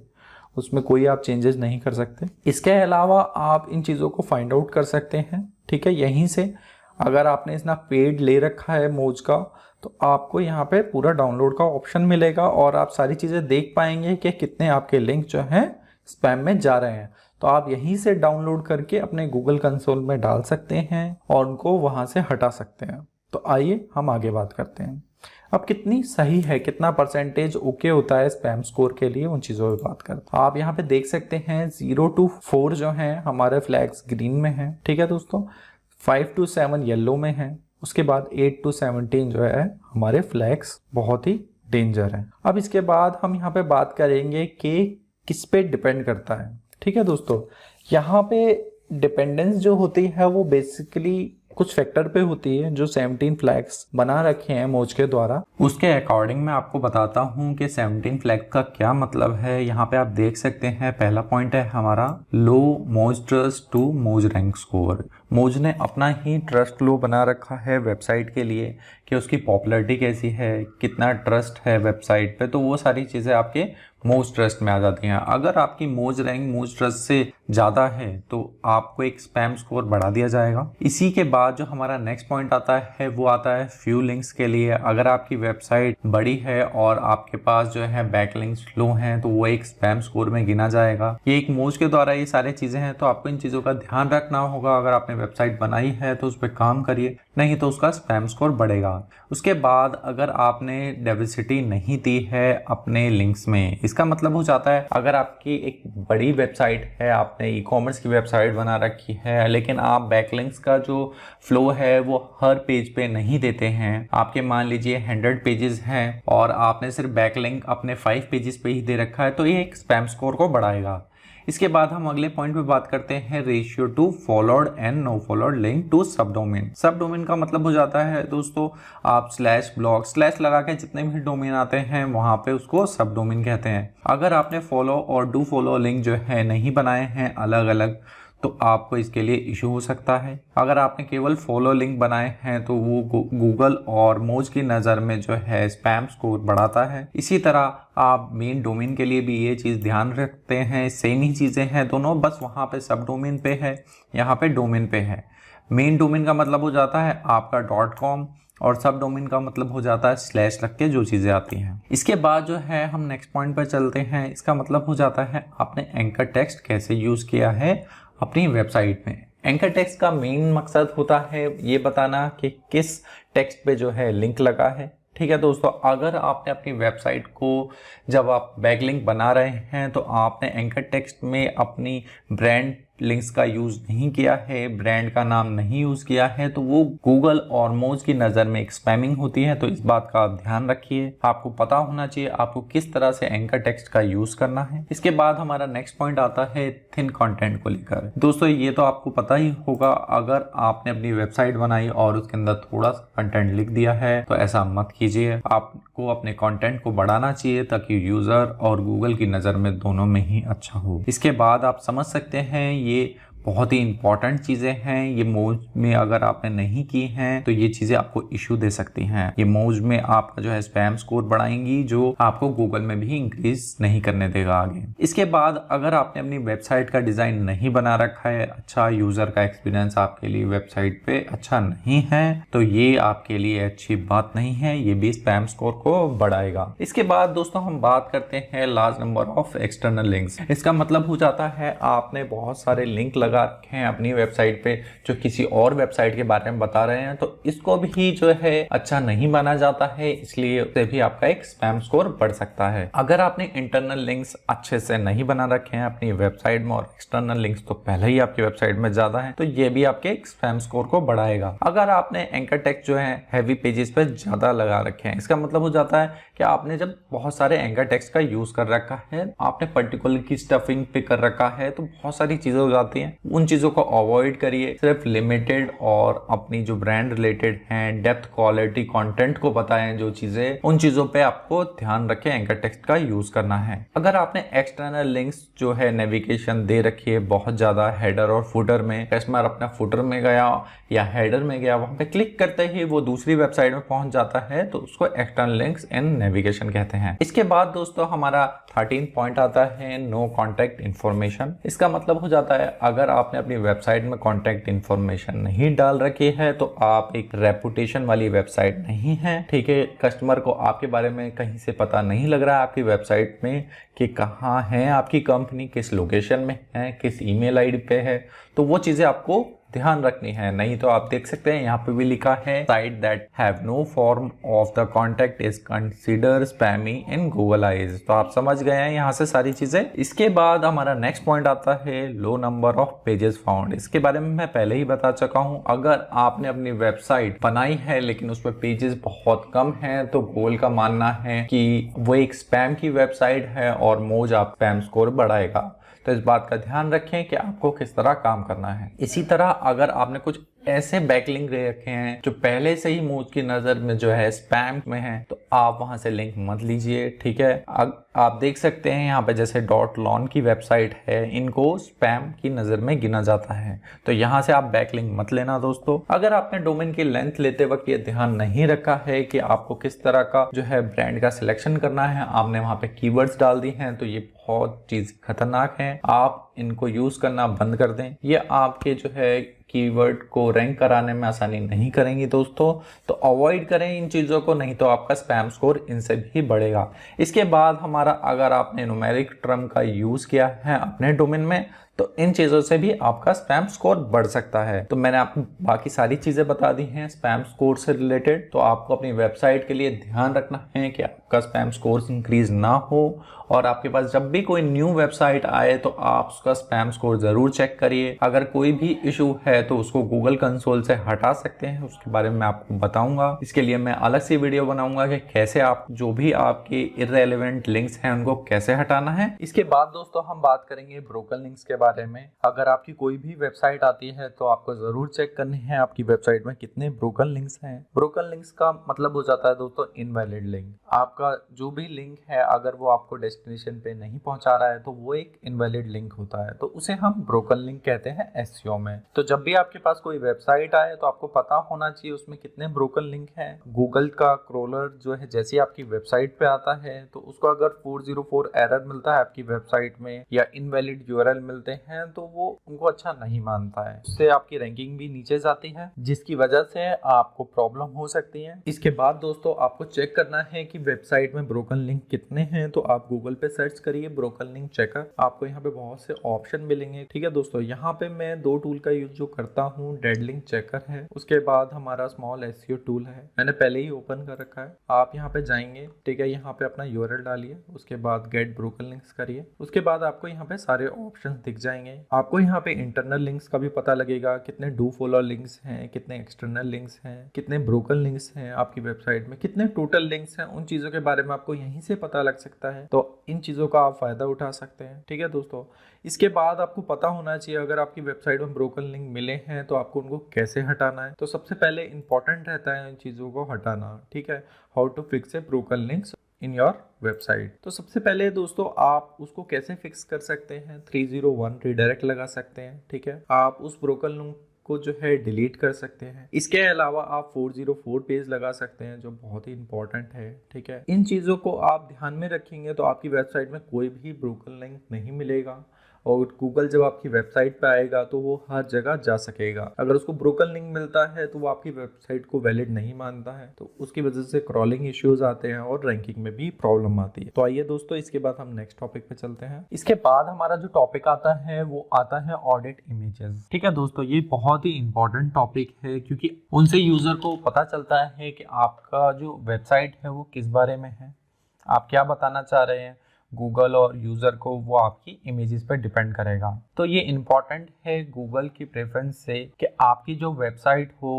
उसमें कोई आप चेंजेस नहीं कर सकते। इसके अलावा आप इन चीज़ों को फाइंड आउट कर सकते हैं, ठीक है, यहीं से। अगर आपने इसना पेड ले रखा है मोज का तो आपको यहाँ पे पूरा डाउनलोड का ऑप्शन मिलेगा और आप सारी चीज़ें देख पाएंगे कि कितने आपके लिंक जो हैं स्पैम में जा रहे हैं। तो आप यहीं से डाउनलोड करके अपने गूगल कंसोल में डाल सकते हैं और उनको वहाँ से हटा सकते हैं। तो आइए हम आगे बात करते हैं। अब कितनी सही है, कितना परसेंटेज ओके होता है स्पैम स्कोर के लिए, उन चीज़ों पे बात करते हैं। आप यहाँ पे देख सकते हैं 0 to 4 जो हैं हमारे फ्लैग्स ग्रीन में हैं, ठीक है दोस्तों। 5 to 7 येलो में हैं। उसके बाद 8 to 17 जो है हमारे फ्लैग्स बहुत ही डेंजर है। अब इसके बाद हम यहाँ पे बात करेंगे कि किस पे डिपेंड करता है, ठीक है दोस्तों। यहाँ पे डिपेंडेंस जो होती है वो बेसिकली कुछ फैक्टर पे होती है जो 17 फ्लैग्स बना रखे हैं मोज के द्वारा। उसके अकॉर्डिंग मैं आपको बताता हूँ कि 17 फ्लैग का क्या मतलब है। यहाँ पे आप देख सकते हैं पहला पॉइंट है हमारा लो मोज ट्रस्ट टू मोज रैंक स्कोर। मोज ने अपना ही ट्रस्ट लो बना रखा है वेबसाइट के लिए कि उसकी पॉपुलैरिटी कैसी है, कितना ट्रस्ट है वेबसाइट पे, तो वो सारी चीज़ें आपके मोज ट्रस्ट में आ जाती हैं। अगर आपकी मोज रैंक मोज ट्रस्ट से ज़्यादा है तो आपको एक स्पैम स्कोर बढ़ा दिया जाएगा। इसी के बाद जो हमारा नेक्स्ट पॉइंट आता है वो आता है फ्यू लिंक्स के लिए। अगर आपकी वेबसाइट बड़ी है और आपके पास जो है बैकलिंक्स लो हैं तो वो एक स्पैम स्कोर में गिना जाएगा। ये एक मोज के द्वारा ये सारी चीज़ें हैं, तो आपको इन चीज़ों का ध्यान रखना होगा। अगर आपने वेबसाइट बनाई है तो उस पर काम करिए, नहीं तो उसका स्पैम स्कोर बढ़ेगा। उसके बाद अगर आपने डाइवर्सिटी नहीं दी है अपने लिंक्स में, इसका मतलब हो जाता है अगर आपकी एक बड़ी वेबसाइट है, आपने ई कॉमर्स की वेबसाइट बना रखी है, लेकिन आप बैकलिंक्स का जो फ्लो है वो हर पेज पे नहीं देते हैं। आपके मान लीजिए 100 पेजेस हैं और आपने सिर्फ बैकलिंक अपने 5 पेजेस पे ही दे रखा है, तो ये एक स्पैम स्कोर को बढ़ाएगा। इसके बाद हम अगले पॉइंट पे बात करते हैं ratio to followed and no followed link to sub domain. Sub domain का मतलब हो जाता है दोस्तों आप स्लैश ब्लॉग स्लैश लगा के जितने भी डोमेन आते हैं वहां पे उसको सब डोमेन कहते हैं। अगर आपने फॉलो और डू फॉलो लिंक जो है नहीं बनाए हैं अलग अलग, तो आपको इसके लिए इशू हो सकता है। अगर आपने केवल फॉलो लिंक बनाए हैं तो वो गूगल और मोज की नज़र में जो है स्पैम स्कोर बढ़ाता है। इसी तरह आप मेन डोमेन के लिए भी ये चीज़ ध्यान रखते हैं, सेम ही चीज़ें हैं दोनों, बस वहाँ पे सब डोमेन पे है, यहाँ पे डोमेन पे है। मेन डोमेन का मतलब हो जाता है आपका .com और सब डोमेन का मतलब हो जाता है स्लैश लग के जो चीज़ें आती हैं। इसके बाद जो है हम नेक्स्ट पॉइंट पर चलते हैं। इसका मतलब हो जाता है आपने एंकर टेक्स्ट कैसे यूज़ किया है अपनी वेबसाइट में। एंकर टेक्स्ट का मेन मकसद होता है ये बताना कि किस टेक्स्ट पे जो है लिंक लगा है, ठीक है दोस्तों। अगर आपने अपनी वेबसाइट को जब आप बैकलिंक बना रहे हैं तो आपने एंकर टेक्स्ट में अपनी ब्रांड लिंक्स का यूज़ नहीं किया है, ब्रांड का नाम नहीं यूज़ किया है, तो वो गूगल और मोज की नज़र में एक स्पैमिंग होती है। तो इस बात का आप ध्यान रखिए, आपको पता होना चाहिए आपको किस तरह से एंकर टेक्स्ट का यूज़ करना है। इसके बाद हमारा नेक्स्ट पॉइंट आता है थिन कंटेंट को लेकर। दोस्तों ये तो आपको पता ही होगा, अगर आपने अपनी वेबसाइट बनाई और उसके अंदर थोड़ा सा कंटेंट लिख दिया है तो ऐसा मत कीजिए। आपको अपने कंटेंट को बढ़ाना चाहिए ताकि यूज़र और गूगल की नज़र में दोनों में ही अच्छा हो। इसके बाद आप समझ सकते हैं ये बहुत ही इंपॉर्टेंट चीज़ें हैं। ये मोज में अगर आपने नहीं की हैं तो ये चीज़ें आपको इशू दे सकती हैं। ये मोज में आपका जो है स्पैम स्कोर बढ़ाएंगी जो आपको गूगल में भी इंक्रीज नहीं करने देगा आगे। इसके बाद अगर आपने अपनी वेबसाइट का डिज़ाइन नहीं बना रखा है, अच्छा यूज़र का एक्सपीरियंस आपके लिए वेबसाइट पे अच्छा नहीं है, तो ये आपके लिए अच्छी बात नहीं है, ये भी स्पैम स्कोर को बढ़ाएगा। इसके बाद दोस्तों हम बात करते हैं large number of external links. इसका मतलब हो जाता है आपने बहुत सारे लिंक लगा रखे हैं अपनी वेबसाइट पे जो किसी और वेबसाइट के बारे में बता रहे हैं, तो इसको भी जो है अच्छा नहीं माना जाता है, इसलिए उससे भी आपका एक स्पैम स्कोर बढ़ सकता है। अगर आपने इंटरनल लिंक्स अच्छे से नहीं बना रखे हैं अपनी वेबसाइट में और एक्सटर्नल लिंक्स तो पहले ही आपकी वेबसाइट में ज्यादा है, तो ये भी आपके स्पैम स्कोर को बढ़ाएगा। अगर आपने एंकर टेक्स्ट जो है हैवी पेजेस पे ज्यादा लगा रखे हैं, इसका मतलब हो जाता है कि आपने जब बहुत सारे एंकर टेक्स्ट का यूज कर रखा है, आपने पर्टिकुलर की स्टफिंग पे कर रखा है, तो बहुत सारी चीजें हो जाती हैं। उन चीज़ों को अवॉइड करिए, सिर्फ लिमिटेड और अपनी जो ब्रांड रिलेटेड हैं, डेप्थ क्वालिटी कंटेंट को बताएं जो चीज़ें, उन चीज़ों पे आपको ध्यान रखें, एंकर टेक्स्ट का यूज़ करना है। अगर आपने एक्सटर्नल लिंक्स जो है नेविगेशन दे रखी है बहुत ज़्यादा हेडर और फुटर में, कस्टमर अपना फुटर में गया या हेडर में गया, वहाँ पे क्लिक करते ही वो दूसरी वेबसाइट में पहुँच जाता है, तो उसको एक्सटर्नल लिंक्स इन नेविगेशन कहते हैं। इसके बाद दोस्तों हमारा 13 पॉइंट आता है नो कॉन्टैक्ट इन्फॉर्मेशन। इसका मतलब हो जाता है अगर आपने अपनी वेबसाइट में कॉन्टैक्ट इन्फॉर्मेशन नहीं डाल रखी है तो आप एक रेपुटेशन वाली वेबसाइट नहीं है, ठीक है। कस्टमर को आपके बारे में कहीं से पता नहीं लग रहा है आपकी वेबसाइट में कि कहाँ है आपकी कंपनी, किस लोकेशन में है, किस ईमेल आईडी पे है, तो वो चीज़ें आपको ध्यान रखनी है। नहीं तो आप देख सकते हैं यहाँ पे भी लिखा है site that have no form of the contact is consider spammy in Google eyes. तो आप समझ गए हैं यहाँ से सारी चीजें। इसके बाद हमारा नेक्स्ट पॉइंट आता है लो नंबर ऑफ पेजेस फाउंड। इसके बारे में मैं पहले ही बता चुका हूँ, अगर आपने अपनी वेबसाइट बनाई है लेकिन उस पर पेजेस बहुत कम हैं तो गूगल का मानना है कि वो एक स्पैम की वेबसाइट है और मोज आप स्पैम स्कोर बढ़ाएगा। तो इस बात का ध्यान रखें कि आपको किस तरह काम करना है। इसी तरह अगर आपने कुछ ऐसे बैकलिंक दे रखे हैं जो पहले से ही मोज की नज़र में जो है स्पैम में है तो आप वहां से लिंक मत लीजिए, ठीक है। आप देख सकते हैं यहाँ पे जैसे .lon की वेबसाइट है, इनको स्पैम की नज़र में गिना जाता है, तो यहाँ से आप बैकलिंक मत लेना दोस्तों। अगर आपने डोमेन की लेंथ लेते वक्त ये ध्यान नहीं रखा है कि आपको किस तरह का जो है ब्रांड का सिलेक्शन करना है, आपने वहाँ पे कीवर्ड्स डाल दी हैं, तो ये बहुत चीज़ खतरनाक है। आप इनको यूज़ करना बंद कर दें, ये आपके जो है कीवर्ड को रैंक कराने में आसानी नहीं करेंगी दोस्तों। तो अवॉइड करें इन चीज़ों को, नहीं तो आपका स्पैम स्कोर इनसे भी बढ़ेगा। इसके बाद हमारा अगर आपने न्यूमेरिक टर्म का यूज़ किया है अपने डोमेन में तो इन चीज़ों से भी आपका स्पैम स्कोर बढ़ सकता है। तो मैंने आपको बाकी सारी चीज़ें बता दी हैं स्पैम स्कोर से रिलेटेड। तो आपको अपनी वेबसाइट के लिए ध्यान रखना है कि आपका स्पैम स्कोर इंक्रीज ना हो, और आपके पास जब भी कोई न्यू वेबसाइट आए तो आप उसका स्पैम स्कोर ज़रूर चेक करिए। अगर कोई भी इशू है तो उसको गूगल कंसोल से हटा सकते हैं, उसके बारे में आपको बताऊंगा। इसके लिए मैं अलग सी वीडियो बनाऊंगा कि कैसे आप जो भी आपके इररेलेवेंट लिंक्स हैं उनको कैसे हटाना है। इसके बाद दोस्तों हम बात करेंगे ब्रोकन लिंक्स के बारे में। अगर आपकी कोई भी वेबसाइट आती है तो आपको ज़रूर चेक करनी है आपकी वेबसाइट में कितने ब्रोकन लिंक्स हैं। ब्रोकन लिंक्स का मतलब हो जाता है दोस्तों इनवैलिड लिंक। आपका जो भी लिंक है अगर वो आपको डेस्टिनेशन पे नहीं पहुंचा रहा है तो वो एक इनवैलिड लिंक होता है, तो उसे हम ब्रोकन लिंक कहते हैं एसईओ में। तो जब भी आपके पास कोई वेबसाइट आए तो आपको पता होना चाहिए उसमें कितने ब्रोकन लिंक हैं। गूगल का क्रोलर जो है जैसे आपकी वेबसाइट पे आता है तो उसको अगर 404 एरर मिलता है आपकी वेबसाइट में या इनवैलिड यूआरएल मिलते हैं तो वो उनको अच्छा नहीं मानता है, उससे आपकी रैंकिंग भी नीचे जाती है जिसकी वजह से आपको प्रॉब्लम हो सकती है। इसके बाद दोस्तों आपको चेक करना है कि वेबसाइट में ब्रोकन लिंक कितने हैं, तो आप गूगल पे सर्च करिए ब्रोकन लिंक चेकर, आपको यहाँ पे बहुत से ऑप्शन मिलेंगे। ठीक है दोस्तों, यहाँ पे मैं दो टूल का यूज जो करता हूँ, डेड लिंक चेकर है, उसके बाद हमारा स्मॉल एसईओ टूल है, मैंने पहले ही ओपन कर रखा है। आप यहाँ पे जाएंगे, ठीक है, यहाँ पे अपना यूआरएल डालिए, उसके बाद गेट ब्रोकन लिंक्स करिए, उसके बाद आपको यहाँ पे सारे ऑप्शन दिख जाएंगे। आपको यहाँ पे इंटरनल लिंक्स का भी पता लगेगा, कितने डू फॉलो लिंक्स हैं, कितने एक्सटर्नल लिंक्स हैं, कितने ब्रोकन लिंक्स हैं आपकी वेबसाइट में, कितने टोटल लिंक्स हैं, उन चीज़ों के बारे में आपको यहीं से पता लग सकता है। तो इन चीज़ों का आप फ़ायदा उठा सकते हैं। ठीक है दोस्तों, इसके बाद आपको पता होना चाहिए अगर आपकी वेबसाइट में ब्रोकन लिंक मिले हैं तो आपको उनको कैसे हटाना है। तो सबसे पहले इंपॉर्टेंट रहता है इन चीज़ों को हटाना। ठीक है, how to fix a broken links in your website. तो सबसे पहले दोस्तों आप उसको कैसे फिक्स कर सकते हैं, 301 रिडायरेक्ट लगा सकते हैं। ठीक है, आप उस ब्रोकन लिंक को जो है डिलीट कर सकते हैं। इसके अलावा आप 404 पेज लगा सकते हैं जो बहुत ही इंपॉर्टेंट है। ठीक है, इन चीज़ों को आप ध्यान में रखेंगे तो आपकी वेबसाइट में कोई भी ब्रोकन लिंक नहीं मिलेगा और गूगल जब आपकी वेबसाइट पे आएगा तो वो हर जगह जा सकेगा। अगर उसको ब्रोकन लिंक मिलता है तो वो आपकी वेबसाइट को वैलिड नहीं मानता है, तो उसकी वजह से क्रॉलिंग इश्यूज आते हैं और रैंकिंग में भी प्रॉब्लम आती है। तो आइए दोस्तों इसके बाद हम नेक्स्ट टॉपिक पे चलते हैं। इसके बाद हमारा जो टॉपिक आता है वो आता है ऑडिट इमेजेस। ठीक है दोस्तों, ये बहुत ही इंपॉर्टेंट टॉपिक है क्योंकि उनसे यूजर को पता चलता है कि आपका जो वेबसाइट है वो किस बारे में है, आप क्या बताना चाह रहे हैं गूगल और यूज़र को, वो आपकी इमेजेस पर डिपेंड करेगा। तो ये इम्पॉर्टेंट है गूगल की प्रेफरेंस से कि आपकी जो वेबसाइट हो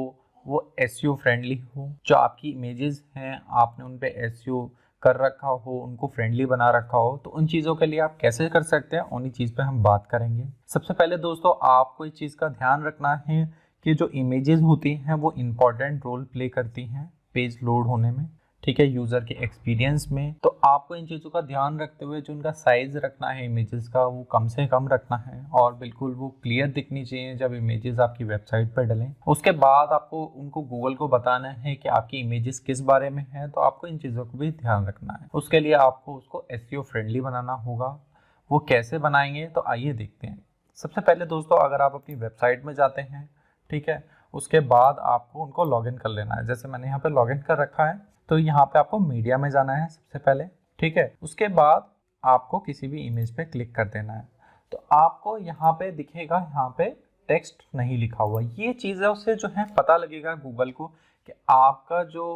वो एसईओ फ्रेंडली हो, जो आपकी इमेजेस हैं आपने उन पे एसईओ कर रखा हो, उनको फ्रेंडली बना रखा हो। तो उन चीज़ों के लिए आप कैसे कर सकते हैं उन्हीं चीज़ पे हम बात करेंगे। सबसे पहले दोस्तों आपको इस चीज़ का ध्यान रखना है कि जो इमेजेस होती हैं वो इम्पॉर्टेंट रोल प्ले करती हैं पेज लोड होने में, ठीक है, यूज़र के एक्सपीरियंस में। तो आपको इन चीज़ों का ध्यान रखते हुए जो उनका साइज़ रखना है इमेजेस का वो कम से कम रखना है और बिल्कुल वो क्लियर दिखनी चाहिए जब इमेजेस आपकी वेबसाइट पर डलें। उसके बाद आपको उनको गूगल को बताना है कि आपकी इमेजेस किस बारे में है, तो आपको इन चीज़ों को भी ध्यान रखना है। उसके लिए आपको उसको एसईओ फ्रेंडली बनाना होगा। वो कैसे बनाएंगे तो आइए देखते हैं। सबसे पहले दोस्तों अगर आप अपनी वेबसाइट में जाते हैं, ठीक है, उसके बाद आपको उनको लॉगिन कर लेना है। जैसे मैंने यहाँ पे लॉगिन कर रखा है तो यहाँ पे आपको मीडिया में जाना है सबसे पहले। ठीक है, उसके बाद आपको किसी भी इमेज पे क्लिक कर देना है। तो आपको यहाँ पे दिखेगा यहाँ पे टेक्स्ट नहीं लिखा हुआ। ये चीज़ों से जो है पता लगेगा गूगल को कि आपका जो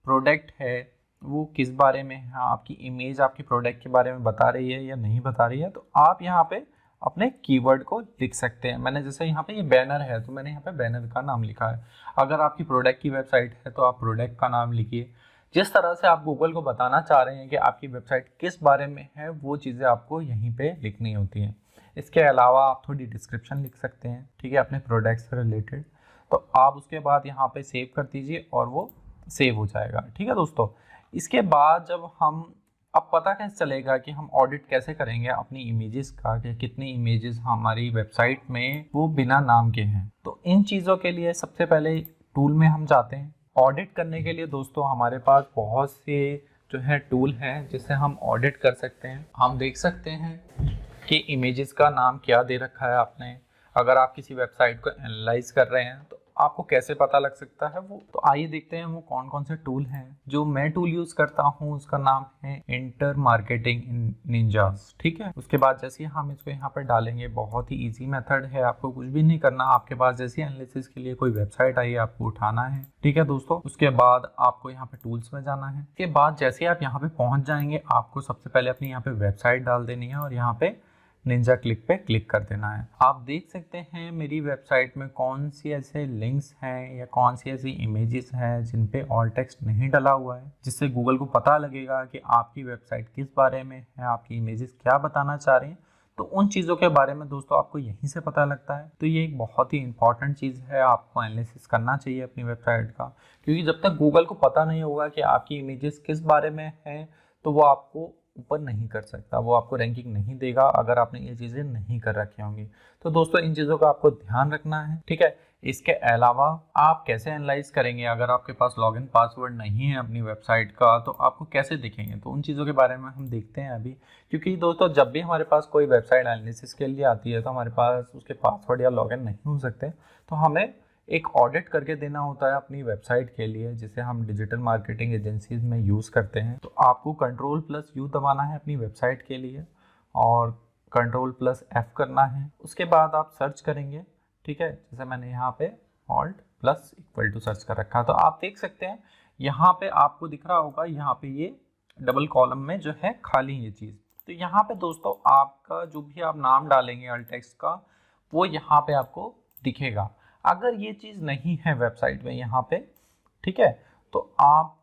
प्रोडक्ट है वो किस बारे में है, आपकी इमेज आपके प्रोडक्ट के बारे में बता रही है या नहीं बता रही है। तो आप यहाँ पे अपने कीवर्ड को लिख सकते हैं। मैंने जैसे यहाँ पे ये बैनर है तो मैंने यहाँ पे बैनर का नाम लिखा है। अगर आपकी प्रोडक्ट की वेबसाइट है तो आप प्रोडक्ट का नाम लिखिए। जिस तरह से आप गूगल को बताना चाह रहे हैं कि आपकी वेबसाइट किस बारे में है, वो चीज़ें आपको यहीं पे लिखनी होती हैं। इसके अलावा आप थोड़ी डिस्क्रिप्शन लिख सकते हैं, ठीक है, अपने प्रोडक्ट से रिलेटेड। तो आप उसके बाद यहाँ पे सेव कर दीजिए और वो सेव हो जाएगा, ठीक है दोस्तों। इसके बाद जब हम अब पता कैसे चलेगा कि हम ऑडिट कैसे करेंगे अपनी इमेजेस का, कि कितनी इमेजेस हमारी वेबसाइट में वो बिना नाम के हैं। तो इन चीज़ों के लिए सबसे पहले टूल में हम जाते हैं। ऑडिट करने के लिए दोस्तों हमारे पास बहुत से जो है टूल हैं जिससे हम ऑडिट कर सकते हैं। हम देख सकते हैं कि इमेजेस का नाम क्या दे रखा है आपने। अगर आप किसी वेबसाइट को एनालाइज कर रहे हैं तो आपको कैसे पता लग सकता है वो। तो आइए देखते हैं वो कौन कौन से टूल हैं। जो मैं टूल यूज़ करता हूँ उसका नाम है इंटर मार्केटिंग निंजास, ठीक है। उसके बाद जैसे ही हम इसको यहाँ पर डालेंगे, बहुत ही ईजी मेथड है, आपको कुछ भी नहीं करना। आपके पास जैसे एनालिसिस के लिए कोई वेबसाइट आई, आपको उठाना है, ठीक है दोस्तों। उसके बाद आपको यहाँ पे टूल्स में जाना है। उसके बाद जैसे आप यहाँ पे पहुँच जाएंगे, आपको सबसे पहले अपनी यहाँ पे वेबसाइट डाल देनी है और यहाँ पे निंजा क्लिक पे क्लिक कर देना है। आप देख सकते हैं मेरी वेबसाइट में कौन सी ऐसे लिंक्स हैं या कौन सी ऐसी इमेजेस हैं जिन पे ऑल टेक्स्ट नहीं डला हुआ है, जिससे गूगल को पता लगेगा कि आपकी वेबसाइट किस बारे में है, आपकी इमेजेस क्या बताना चाह रही हैं। तो उन चीज़ों के बारे में दोस्तों आपको यहीं से पता लगता है। तो ये एक बहुत ही इंपॉर्टेंट चीज़ है, आपको एनालिसिस करना चाहिए अपनी वेबसाइट का, क्योंकि जब तक गूगल को पता नहीं होगा कि आपकी इमेजेस किस बारे में हैं तो वो आपको ऊपर नहीं कर सकता, वो आपको रैंकिंग नहीं देगा अगर आपने ये चीज़ें नहीं कर रखी होंगी। तो दोस्तों इन चीज़ों का आपको ध्यान रखना है, ठीक है। इसके अलावा आप कैसे एनालाइज करेंगे, अगर आपके पास लॉगिन पासवर्ड नहीं है अपनी वेबसाइट का तो आपको कैसे दिखेंगे, तो उन चीज़ों के बारे में हम देखते हैं अभी। क्योंकि दोस्तों जब भी हमारे पास कोई वेबसाइट एनालिसिस के लिए आती है तो हमारे पास उसके पासवर्ड या लॉगिन नहीं हो सकते, तो हमें एक ऑडिट करके देना होता है अपनी वेबसाइट के लिए, जिसे हम डिजिटल मार्केटिंग एजेंसीज में यूज़ करते हैं। तो आपको Ctrl+U दबाना है अपनी वेबसाइट के लिए और Ctrl+F करना है। उसके बाद आप सर्च करेंगे, ठीक है, जैसे मैंने यहाँ पे Alt+= सर्च कर रखा। तो आप देख सकते हैं यहाँ पे आपको दिख रहा होगा, यहाँ पे ये डबल कॉलम में जो है खाली ये चीज़। तो यहाँ पे दोस्तों आपका जो भी आप नाम डालेंगे अल्ट टेक्स्ट का, वो यहाँ पे आपको दिखेगा। अगर ये चीज़ नहीं है वेबसाइट में यहाँ पे, ठीक है, तो आप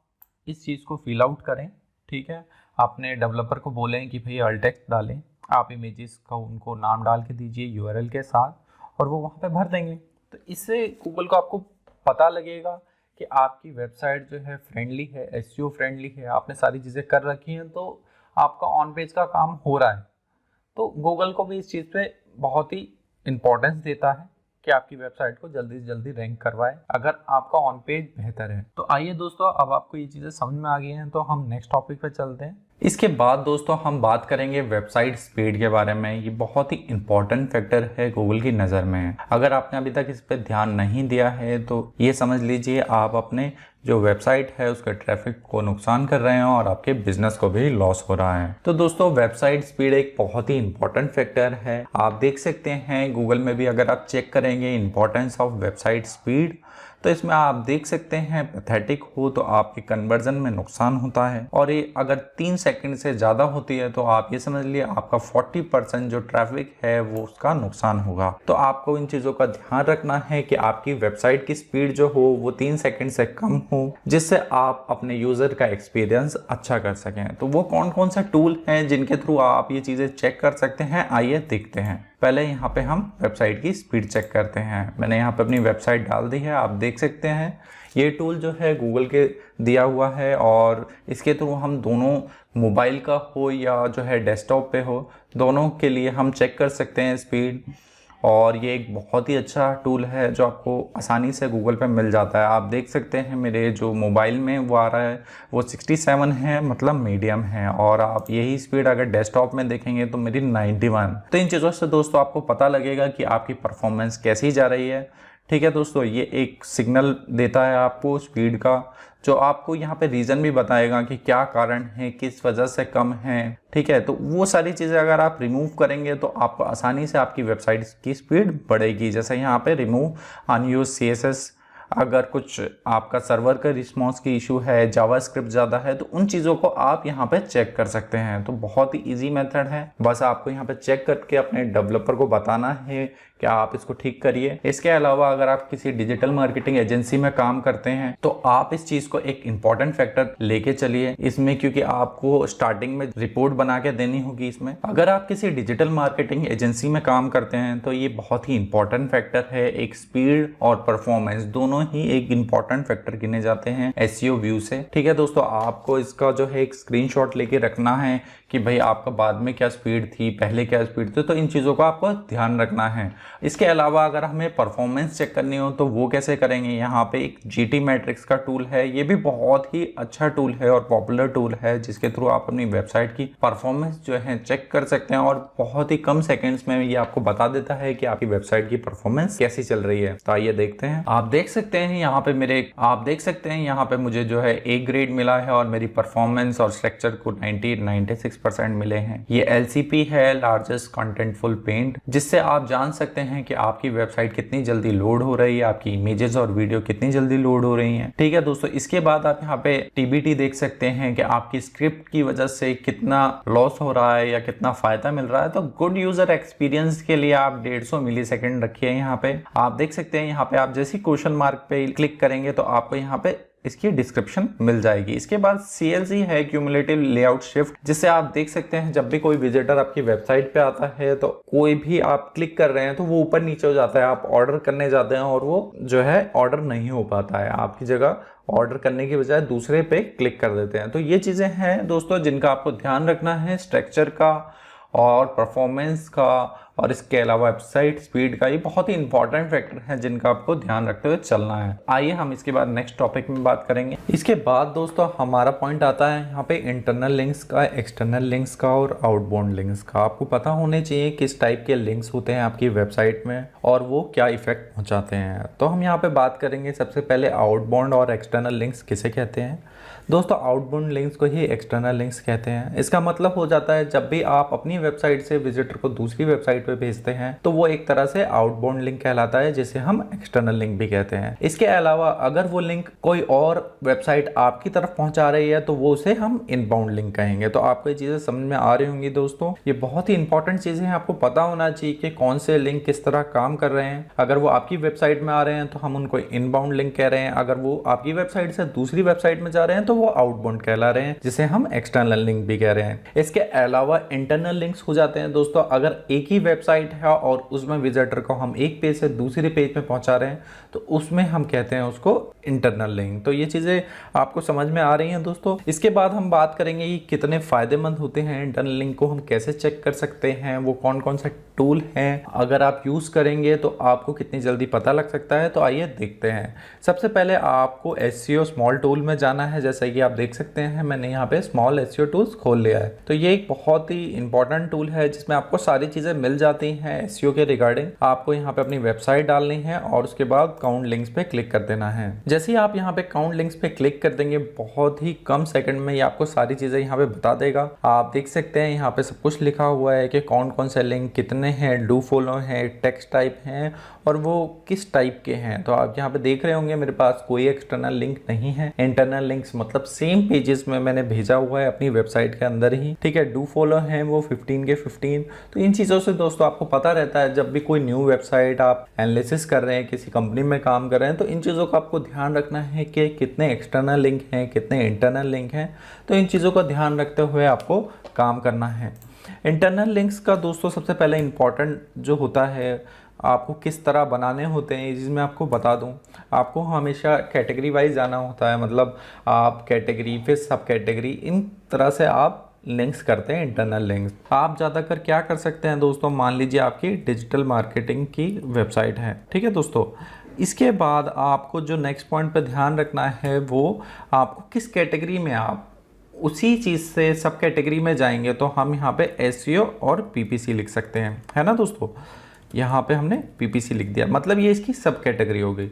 इस चीज़ को फिल आउट करें, ठीक है। अपने डेवलपर को बोलें कि भाई अल्ट टेक्स्ट डालें, आप इमेजेस का उनको नाम डाल के दीजिए यूआरएल के साथ और वो वहाँ पे भर देंगे। तो इससे गूगल को आपको पता लगेगा कि आपकी वेबसाइट जो है फ्रेंडली है, एसईओ फ्रेंडली है, आपने सारी चीज़ें कर रखी हैं, तो आपका ऑन पेज का काम हो रहा है। तो गूगल को भी इस चीज़ पे बहुत ही इम्पोर्टेंस देता है कि आपकी वेबसाइट को जल्दी से जल्दी रैंक करवाए अगर आपका ऑन पेज बेहतर है। तो आइए दोस्तों, अब आपको ये चीज़ें समझ में आ गई हैं तो हम नेक्स्ट टॉपिक पे चलते हैं। इसके बाद दोस्तों हम बात करेंगे वेबसाइट स्पीड के बारे में। ये बहुत ही इंपॉर्टेंट फैक्टर है गूगल की नज़र में। अगर आपने अभी तक इस पर ध्यान नहीं दिया है तो ये समझ लीजिए आप अपने जो वेबसाइट है उसके ट्रैफिक को नुकसान कर रहे हैं और आपके बिजनेस को भी लॉस हो रहा है। तो दोस्तों वेबसाइट स्पीड एक बहुत ही इंपॉर्टेंट फैक्टर है। आप देख सकते हैं गूगल में भी अगर आप चेक करेंगे इंपॉर्टेंस ऑफ वेबसाइट स्पीड, तो इसमें आप देख सकते हैं पैथेटिक हो तो आपके कन्वर्जन में नुकसान होता है, और ये अगर 3 सेकंड से ज़्यादा होती है तो आप ये समझ लिए आपका 40% जो ट्रैफिक है वो उसका नुकसान होगा। तो आपको इन चीज़ों का ध्यान रखना है कि आपकी वेबसाइट की स्पीड जो हो वो 3 सेकंड से कम हो, जिससे आप अपने यूज़र का एक्सपीरियंस अच्छा कर सकें। तो वो कौन कौन से टूल हैं जिनके थ्रू आप ये चीज़ें चेक कर सकते हैं, आइए देखते हैं। पहले यहाँ पे हम वेबसाइट की स्पीड चेक करते हैं। मैंने यहाँ पे अपनी वेबसाइट डाल दी है, आप देख सकते हैं ये टूल जो है गूगल के दिया हुआ है, और इसके थ्रू हम दोनों मोबाइल का हो या जो है डेस्कटॉप पे हो, दोनों के लिए हम चेक कर सकते हैं स्पीड। और ये एक बहुत ही अच्छा टूल है जो आपको आसानी से गूगल पे मिल जाता है। आप देख सकते हैं मेरे जो मोबाइल में वो आ रहा है वो 67 है, मतलब मीडियम है, और आप यही स्पीड अगर डेस्कटॉप में देखेंगे तो मेरी 91। तो इन चीज़ों से दोस्तों आपको पता लगेगा कि आपकी परफॉर्मेंस कैसी जा रही है। ठीक है दोस्तों, ये एक सिग्नल देता है आपको स्पीड का, जो आपको यहाँ पे रीज़न भी बताएगा कि क्या कारण है, किस वजह से कम है। ठीक है, तो वो सारी चीज़ें अगर आप रिमूव करेंगे तो आपको आसानी से आपकी वेबसाइट की स्पीड बढ़ेगी। जैसे यहाँ पे रिमूव अनयूज CSS, अगर कुछ आपका सर्वर का रिस्पॉन्स की इशू है, जावास्क्रिप्ट ज़्यादा है, तो उन चीज़ों को आप यहाँ पे चेक कर सकते हैं। तो बहुत ही इजी मेथड है, बस आपको यहाँ पे चेक करके अपने डेवलपर को बताना है कि आप इसको ठीक करिए। इसके अलावा अगर आप किसी डिजिटल मार्केटिंग एजेंसी में काम करते हैं तो आप इस चीज़ को एक इम्पॉर्टेंट फैक्टर लेके चलिए इसमें, क्योंकि आपको स्टार्टिंग में रिपोर्ट बना के देनी होगी इसमें। अगर आप किसी डिजिटल मार्केटिंग एजेंसी में काम करते हैं तो ये बहुत ही इंपॉर्टेंट फैक्टर है। एक स्पीड और परफॉर्मेंस दोनों ही एक इंपॉर्टेंट फैक्टर गिने जाते हैं SEO व्यू से। ठीक है दोस्तों, आपको इसका जो है एक स्क्रीनशॉट लेके रखना है कि भाई आपका बाद में क्या स्पीड थी, पहले क्या स्पीड थी, तो इन चीज़ों का आपको ध्यान रखना है। इसके अलावा अगर हमें परफॉर्मेंस चेक करनी हो तो वो कैसे करेंगे, यहाँ पे एक GT मैट्रिक्स का टूल है। ये भी बहुत ही अच्छा टूल है और पॉपुलर टूल है, जिसके थ्रू आप अपनी वेबसाइट की परफॉर्मेंस जो है चेक कर सकते हैं और बहुत ही कम सेकेंड्स में ये आपको बता देता है कि आपकी वेबसाइट की परफॉर्मेंस कैसी चल रही है। तो आइए देखते हैं। आप देख सकते हैं यहाँ पे मुझे जो है A ग्रेड मिला है और मेरी परफॉर्मेंस और स्ट्रक्चर को 96% मिले हैं। ये LCP है, लार्जेस्ट कंटेंटफुल पेंट, जिससे आप जान सकते हैं कि आपकी वेबसाइट कितनी जल्दी लोड हो रही है, आपकी इमेजेस और वीडियो कितनी जल्दी लोड हो रही हैं। ठीक है दोस्तों, इसके बाद आप यहाँ पे TBT देख सकते हैं कि आपकी स्क्रिप्ट की वजह से कितना लॉस हो रहा है या कितना फायदा मिल रहा है। तो गुड यूजर एक्सपीरियंस के लिए आप 150 मिलीसेकंड रखिए। यहाँ पे आप देख सकते हैं, यहाँ पे आप जैसे क्वेश्चन मार्क पे क्लिक करेंगे तो आपको यहाँ पे इसकी डिस्क्रिप्शन मिल जाएगी। इसके बाद CLC है, क्यूमुलेटिव लेआउट शिफ्ट, जिससे आप देख सकते हैं जब भी कोई विजिटर आपकी वेबसाइट पे आता है तो कोई भी आप क्लिक कर रहे हैं तो वो ऊपर नीचे हो जाता है। आप ऑर्डर करने जाते हैं और वो जो है ऑर्डर नहीं हो पाता है, आपकी जगह ऑर्डर करने की बजाय दूसरे पे क्लिक कर देते हैं। तो ये चीज़ें हैं दोस्तों जिनका आपको ध्यान रखना है, स्ट्रक्चर का और परफॉर्मेंस का, और इसके अलावा वेबसाइट स्पीड का। ये बहुत ही इंपॉर्टेंट फैक्टर है जिनका आपको ध्यान रखते हुए चलना है। आइए हम इसके बाद नेक्स्ट टॉपिक में बात करेंगे। इसके बाद दोस्तों हमारा पॉइंट आता है यहाँ पे इंटरनल लिंक्स का, एक्सटर्नल लिंक्स का और आउटबाउंड लिंक्स का। आपको पता होने चाहिए किस टाइप के लिंक्स होते हैं आपकी वेबसाइट में और वो क्या इफेक्ट पहुँचाते हैं। तो हम यहाँ पे बात करेंगे सबसे पहले आउटबाउंड और एक्सटर्नल लिंक्स किसे कहते हैं। दोस्तों आउटबाउंड लिंक्स को ही एक्सटर्नल लिंक्स कहते हैं। इसका मतलब हो जाता है जब भी आप अपनी वेबसाइट से विजिटर को दूसरी वेबसाइट पे भेजते हैं तो वो एक तरह से आउटबाउंड लिंक कहलाता है, जिसे हम एक्सटर्नल लिंक भी कहते हैं। इसके अलावा अगर वो लिंक कोई और वेबसाइट आपकी तरफ पहुंचा रही है तो वो उसे हम इनबाउंड लिंक कहेंगे। तो आपको ये चीजें समझ में आ रही होंगी दोस्तों। ये बहुत ही इंपॉर्टेंट चीजें हैं, आपको पता होना चाहिए कि कौन से लिंक किस तरह काम कर रहे हैं। अगर वो आपकी वेबसाइट में आ रहे हैं तो हम उनको इनबाउंड लिंक कह रहे हैं, अगर वो आपकी वेबसाइट से दूसरी वेबसाइट में जा रहे हैं तो वो आउटबाउंड कहला रहे हैं, जिसे हम एक्सटर्नल लिंक भी कह रहे हैं। इसके अलावा इंटरनल लिंक्स हो जाते हैं दोस्तों, अगर एक ही वेबसाइट है और उसमें विजिटर को हम एक पेज से दूसरे पेज में पहुंचा रहे हैं तो उसमें हम कहते हैं उसको इंटरनल लिंक। तो ये चीजें आपको समझ में आ रही हैं दोस्तों। इसके बाद हम बात करेंगे कि कितने फायदेमंद होते हैं इंटरनल लिंक को हम कैसे चेक कर सकते हैं, वो कौन कौन सा टूल हैं, अगर आप यूज करेंगे तो आपको कितनी जल्दी पता लग सकता है। तो आइए देखते हैं। सबसे पहले आपको SEO स्मॉल टूल में जाना है। जैसा कि आप देख सकते हैं मैंने यहाँ पे स्मॉल SEO टूल्स खोल लिया है। तो ये एक बहुत ही इंपॉर्टेंट टूल है जिसमें आपको सारी चीजें मिल जाती हैं SEO के रिगार्डिंग। आपको यहाँ पे अपनी वेबसाइट डालनी है और उसके बाद काउंट लिंक्स पे क्लिक कर देना है। जैसे ही आप यहाँ पे काउंट लिंक्स पे क्लिक कर देंगे बहुत ही कम सेकंड में ये आपको सारी चीजें यहाँ पे बता देगा। आप देख सकते हैं यहाँ पे सब कुछ लिखा हुआ है कि कौन कौन से लिंक कितने हैं, डू फॉलो है, टेक्स्ट टाइप हैं और वो किस टाइप के हैं। तो आप यहाँ पे देख रहे होंगे मेरे पास कोई एक्सटर्नल लिंक नहीं है। इंटरनल लिंक्स मतलब सेम पेजेस में मैंने भेजा हुआ है अपनी वेबसाइट के अंदर ही। ठीक है, डू फॉलो है वो 15 के 15। तो इन चीज़ों से दोस्तों आपको पता रहता है जब भी कोई न्यू वेबसाइट आप एनालिसिस कर रहे हैं, किसी कंपनी में काम कर रहे हैं, तो इन चीज़ों का आपको ध्यान रखना है कि कितने एक्सटर्नल लिंक हैं, कितने इंटरनल लिंक हैं। तो इन चीज़ों का ध्यान रखते हुए आपको काम करना है। इंटरनल लिंक्स का दोस्तों सबसे पहले इंपॉर्टेंट जो होता है आपको किस तरह बनाने होते हैं, जिसमें आपको बता दूं, आपको हमेशा कैटेगरी वाइज जाना होता है। मतलब आप कैटेगरी फिर सब कैटेगरी, इन तरह से आप लिंक्स करते हैं इंटरनल लिंक्स। आप ज़्यादातर क्या कर सकते हैं दोस्तों, मान लीजिए आपकी डिजिटल मार्केटिंग की वेबसाइट है। ठीक है दोस्तों, इसके बाद आपको जो नेक्स्ट पॉइंट पे ध्यान रखना है वो आपको किस कैटेगरी में आप उसी चीज़ से सब कैटेगरी में जाएंगे। तो हम यहाँ पे SEO और PPC लिख सकते हैं, है ना दोस्तों। यहाँ पे हमने PPC लिख दिया, मतलब ये इसकी सब कैटेगरी हो गई।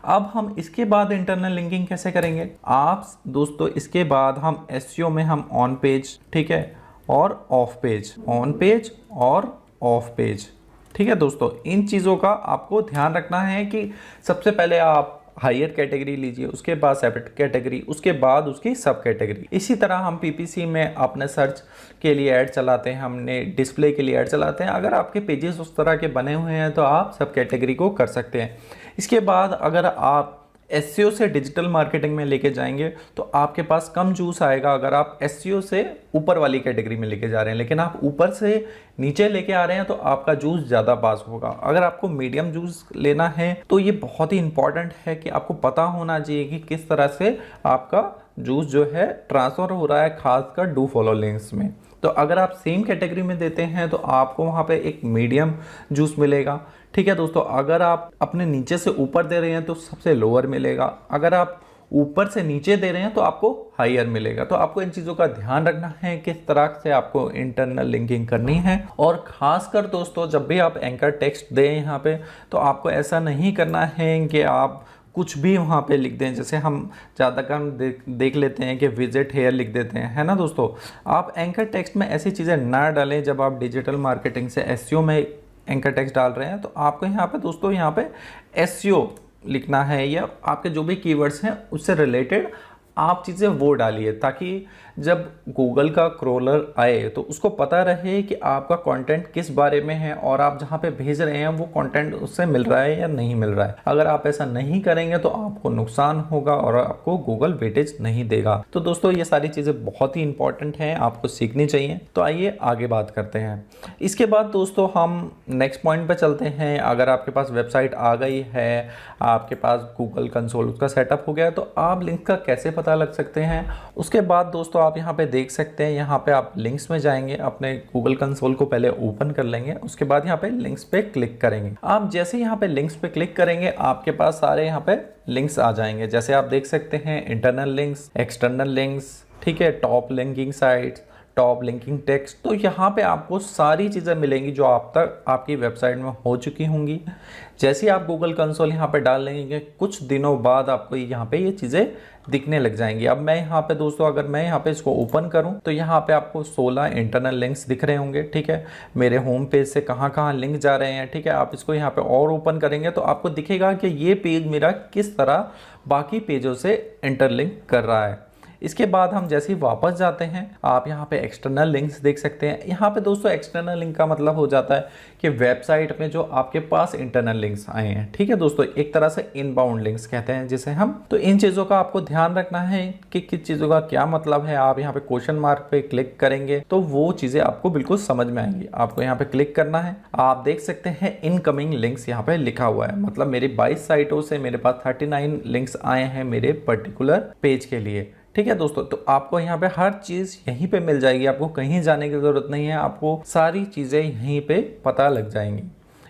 अब हम इसके बाद इंटरनल लिंकिंग कैसे करेंगे आप दोस्तों, इसके बाद हम SEO में हम ऑन पेज, ठीक है, और ऑफ पेज, ऑन पेज और ऑफ पेज, ठीक है दोस्तों, इन चीज़ों का आपको ध्यान रखना है कि सबसे पहले आप हायर कैटेगरी लीजिए, उसके बाद सेपरेट कैटेगरी, उसके बाद उसकी सब कैटेगरी। इसी तरह हम PPC में अपने सर्च के लिए ऐड चलाते हैं, हमने डिस्प्ले के लिए ऐड चलाते हैं। अगर आपके पेजेस उस तरह के बने हुए हैं तो आप सब कैटेगरी को कर सकते हैं। इसके बाद अगर आप SEO से डिजिटल मार्केटिंग में लेके जाएंगे तो आपके पास कम जूस आएगा अगर आप SEO से ऊपर वाली कैटेगरी में लेके जा रहे हैं, लेकिन आप ऊपर से नीचे लेके आ रहे हैं तो आपका जूस ज़्यादा पास होगा। अगर आपको मीडियम जूस लेना है तो ये बहुत ही इंपॉर्टेंट है कि आपको पता होना चाहिए कि किस तरह से आपका जूस जो है ट्रांसफ़र हो रहा है, खासकर डू फॉलो लिंक्स में। तो अगर आप सेम कैटेगरी में देते हैं तो आपको वहाँ पे एक मीडियम जूस मिलेगा, ठीक है दोस्तों। अगर आप अपने नीचे से ऊपर दे रहे हैं तो सबसे लोअर मिलेगा, अगर आप ऊपर से नीचे दे रहे हैं तो आपको हायर मिलेगा। तो आपको इन चीज़ों का ध्यान रखना है किस तरह से आपको इंटरनल लिंकिंग करनी है। और ख़ासकर दोस्तों जब भी आप एंकर टेक्स्ट दें यहाँ पे, तो आपको ऐसा नहीं करना है कि आप कुछ भी वहाँ पे लिख दें। जैसे हम ज़्यादातर हम देख लेते हैं कि विजिट हेयर लिख देते हैं, है ना दोस्तों। आप एंकर टेक्स्ट में ऐसी चीज़ें ना डालें। जब आप डिजिटल मार्केटिंग से SEO में एंकर टेक्स्ट डाल रहे हैं तो आपको यहाँ पे दोस्तों यहाँ पे SEO लिखना है, या आपके जो भी कीवर्ड्स हैं उससे रिलेटेड आप चीज़ें वो डालिए, ताकि जब गूगल का क्रोलर आए तो उसको पता रहे कि आपका कंटेंट किस बारे में है और आप जहाँ पे भेज रहे हैं वो कंटेंट उससे मिल रहा है या नहीं मिल रहा है। अगर आप ऐसा नहीं करेंगे तो आपको नुकसान होगा और आपको गूगल वेटेज नहीं देगा। तो दोस्तों ये सारी चीज़ें बहुत ही इंपॉर्टेंट हैं, आपको सीखनी चाहिए। तो आइए आगे बात करते हैं। इसके बाद दोस्तों हम नेक्स्ट पॉइंट पर चलते हैं। अगर आपके पास वेबसाइट आ गई है, आपके पास गूगल कंसोल उसका सेटअप हो गया, तो आप लिंक का कैसे पता लग सकते हैं। उसके बाद दोस्तों आप यहाँ पे देख सकते हैं, यहाँ पे आप लिंक्स में जाएंगे, अपने गूगल कंसोल को पहले ओपन कर लेंगे, उसके बाद यहाँ पे लिंक्स पे क्लिक करेंगे। आप जैसे यहाँ पे लिंक्स पे क्लिक करेंगे आपके पास सारे यहाँ पे लिंक्स आ जाएंगे। जैसे आप देख सकते हैं इंटरनल लिंक्स, एक्सटर्नल लिंक्स, ठीक है, top linking sites, top linking text. तो यहाँ पे आपको सारी चीज़ें मिलेंगी जो आप तक आपकी वेबसाइट में हो चुकी होंगी। जैसे ही आप गूगल कंसोल यहाँ पे डाल लेंगे, कुछ दिनों बाद आपको यहाँ पे ये चीज़ें दिखने लग जाएंगी। अब मैं यहाँ पे दोस्तों अगर मैं यहाँ पे इसको ओपन करूँ तो यहाँ पे आपको 16 इंटरनल लिंक्स दिख रहे होंगे, ठीक है। मेरे होम पेज से कहाँ कहाँ लिंक जा रहे हैं, ठीक है। आप इसको यहाँ पे और ओपन करेंगे तो आपको दिखेगा कि ये पेज मेरा किस तरह बाकी पेजों से इंटरलिंक कर रहा है। इसके बाद हम जैसे ही वापस जाते हैं आप यहाँ पे एक्सटर्नल लिंक्स देख सकते हैं। यहाँ पे दोस्तों एक्सटर्नल लिंक का मतलब हो जाता है कि वेबसाइट में जो आपके पास इंटरनल लिंक्स आए हैं, ठीक है दोस्तों, एक तरह से इनबाउंड लिंक्स कहते हैं जिसे हम। तो इन चीज़ों का आपको ध्यान रखना है कि किस चीज़ों का क्या मतलब है। आप यहाँ पे क्वेश्चन मार्क पे क्लिक करेंगे तो वो चीज़ें आपको बिल्कुल समझ में आएंगी। आपको यहाँ पे क्लिक करना है, आप देख सकते हैं इनकमिंग लिंक्स यहाँ पे लिखा हुआ है। मतलब मेरी 22 साइटों से मेरे पास 39 लिंक्स आए हैं मेरे पर्टिकुलर पेज के लिए, ठीक है दोस्तों। तो आपको यहाँ पे हर चीज़ यहीं पे मिल जाएगी, आपको कहीं जाने की ज़रूरत नहीं है, आपको सारी चीज़ें यहीं पे पता लग जाएंगी।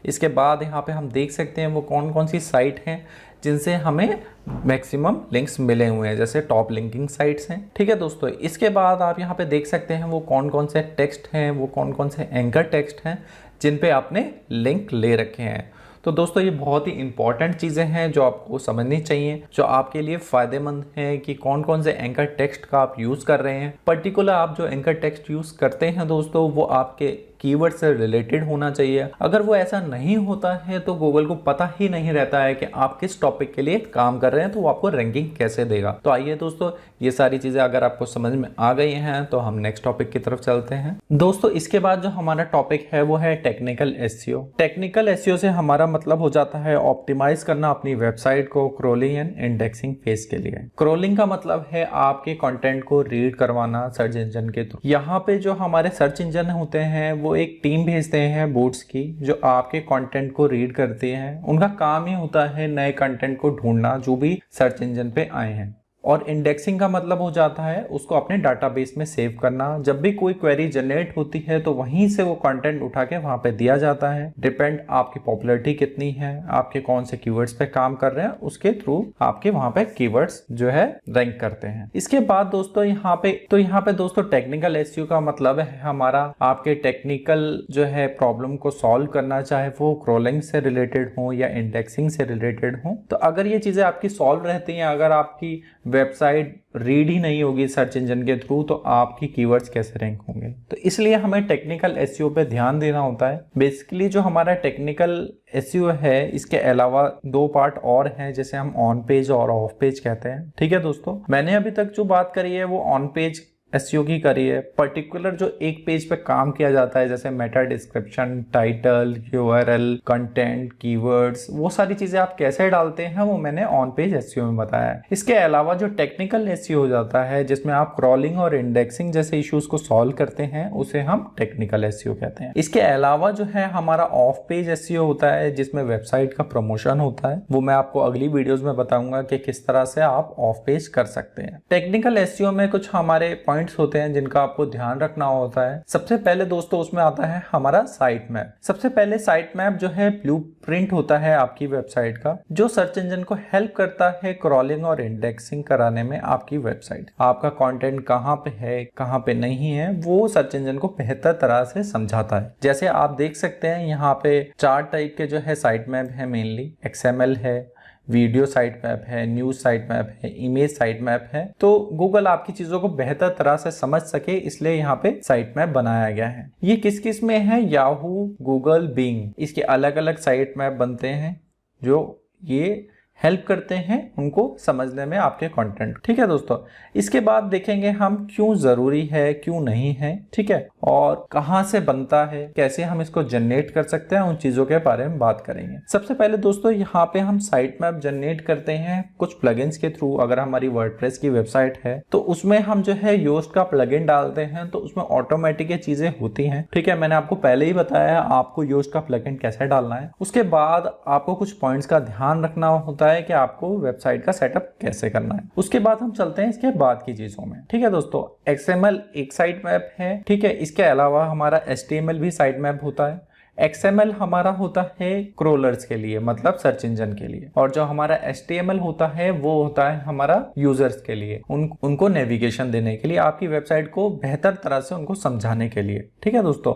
इसके बाद यहाँ पे हम देख सकते हैं वो कौन कौन सी साइट हैं जिनसे हमें मैक्सिमम लिंक्स मिले हुए हैं, जैसे टॉप लिंकिंग साइट्स हैं, ठीक है दोस्तों। इसके बाद आप यहाँ पे देख सकते हैं वो कौन कौन से टेक्स्ट हैं, वो कौन कौन से एंकर टेक्स्ट हैं जिन पे आपने लिंक ले रखे हैं। तो दोस्तों ये बहुत ही इंपॉर्टेंट चीज़ें हैं जो आपको समझनी चाहिए, जो आपके लिए फ़ायदेमंद है कि कौन कौन से एंकर टेक्स्ट का आप यूज़ कर रहे हैं। पर्टिकुलर आप जो एंकर टेक्स्ट यूज़ करते हैं दोस्तों वो आपके कीवर्ड से रिलेटेड होना चाहिए। अगर वो ऐसा नहीं होता है तो गूगल को पता ही नहीं रहता है कि आप किस टॉपिक के लिए काम कर रहे हैं, तो वो आपको रैंकिंग कैसे देगा। तो आइए दोस्तों ये सारी चीज़ें अगर आपको समझ में आ गई हैं तो हम नेक्स्ट टॉपिक की तरफ चलते हैं। दोस्तों इसके बाद जो हमारा टॉपिक है वो है टेक्निकल एसईओ। टेक्निकल एसईओ से हमारा मतलब हो जाता है ऑप्टिमाइज करना अपनी वेबसाइट को क्रॉलिंग एंड इंडेक्सिंग फेज के लिए। क्रॉलिंग का मतलब है आपके कंटेंट को रीड करवाना सर्च इंजन के थ्रू। यहाँ पे जो हमारे सर्च इंजन होते हैं वो एक टीम भेजते हैं बोट्स की जो आपके कंटेंट को रीड करते हैं। उनका काम ही होता है नए कंटेंट को ढूंढना जो भी सर्च इंजन पे आए हैं। और इंडेक्सिंग का मतलब हो जाता है उसको अपने डाटाबेस में सेव करना। जब भी कोई क्वेरी जनरेट होती है तो वहीं से वो कंटेंट उठा के वहां पे दिया जाता है। डिपेंड आपकी पॉपुलैरिटी कितनी है, आपके कौन से कीवर्ड्स पे काम कर रहे हैं, उसके थ्रू आपके वहां पे कीवर्ड्स जो है रैंक करते हैं। इसके बाद दोस्तों यहाँ पे दोस्तों टेक्निकल एसईओ का मतलब है हमारा आपके टेक्निकल जो है प्रॉब्लम को सॉल्व करना, चाहे वो क्रॉलिंग से रिलेटेड हो या इंडेक्सिंग से रिलेटेड हो। तो अगर ये चीजें आपकी सॉल्व रहती हैं, अगर आपकी वेबसाइट रीड ही नहीं होगी सर्च इंजन के थ्रू, तो आपकी कीवर्ड्स कैसे रैंक होंगे। तो इसलिए हमें टेक्निकल एसईओ पे ध्यान देना होता है। बेसिकली जो हमारा टेक्निकल एसईओ है, इसके अलावा दो पार्ट और हैं, जैसे हम ऑन पेज और ऑफ पेज कहते हैं। ठीक है दोस्तों, मैंने अभी तक जो बात करी है वो ऑन पेज एसईओ की करी है। पर्टिकुलर जो एक पेज पे काम किया जाता है, जैसे Meta description, title, URL, content, keywords, वो सारी चीजें आप कैसे डालते हैं वो मैंने ऑन पेज एसईओ में बताया है। इसके अलावा जो टेक्निकल एसईओ हो जाता है, जिसमें आप क्रॉलिंग और इंडेक्सिंग जैसे इश्यूज को सॉल्व करते हैं, उसे हम टेक्निकल एसईओ कहते हैं। इसके अलावा जो है हमारा ऑफ पेज एसईओ होता है, जिसमें वेबसाइट का प्रमोशन होता है। वो मैं आपको अगली वीडियोज में बताऊंगा कि किस तरह से आप ऑफ पेज कर सकते हैं। टेक्निकल एसईओ में कुछ हमारे पॉइंट्स होते हैं जिनका आपको ध्यान रखना होता है। सबसे पहले दोस्तों उसमें आता है हमारा साइट मैप। सबसे पहले साइट मैप जो है ब्लूप्रिंट होता है आपकी वेबसाइट का, जो सर्च इंजन को हेल्प करता है क्रॉलिंग और इंडेक्सिंग कराने में। आपकी वेबसाइट, आपका कंटेंट कहां पे है, कहां पे नहीं है, वो सर्च इंजन को बेहतर तरह से समझाता है। जैसे आप देख सकते हैं यहाँ पे 4 टाइप के जो है साइट मैप है। मेनली XML है, वीडियो साइट मैप है, न्यूज साइट मैप है, इमेज साइट मैप है। तो गूगल आपकी चीजों को बेहतर तरह से समझ सके, इसलिए यहाँ पे साइट मैप बनाया गया है। ये किस किस में है? याहू, गूगल, बिंग, इसके अलग अलग साइट मैप बनते हैं जो ये हेल्प करते हैं उनको समझने में आपके कंटेंट। ठीक है दोस्तों, इसके बाद देखेंगे हम क्यों जरूरी है, क्यों नहीं है। ठीक है, और कहां से बनता है, कैसे हम इसको जनरेट कर सकते हैं, उन चीजों के बारे में बात करेंगे। सबसे पहले दोस्तों यहाँ पे हम साइट मैप जनरेट करते हैं कुछ प्लगइन्स के थ्रू। अगर हमारी वर्डप्रेस की वेबसाइट है तो उसमें हम जो है योस्ट का प्लगइन डालते हैं, तो उसमें ऑटोमेटिक ये चीजें होती हैं। ठीक है, मैंने आपको पहले ही बताया आपको योस्ट का प्लगइन कैसे डालना है। उसके बाद आपको कुछ पॉइंट्स का ध्यान रखना होता है कि आपको वेबसाइट का सेटअप कैसे करना है। उसके बाद हम चलते हैं इसके बाद की चीजों में। ठीक है दोस्तों, XML एक साइट मैप है। ठीक है, इसके अलावा हमारा HTML भी साइट मैप होता है। XML हमारा होता है क्रोलर्स के लिए, मतलब सर्च इंजन के लिए, और जो हमारा HTML होता है वो होता है हमारा यूजर्स के लिए, उनको नेविगेशन देने के लिए, आपकी वेबसाइट को बेहतर तरह से उनको समझाने के लिए। ठीक है दोस्तों,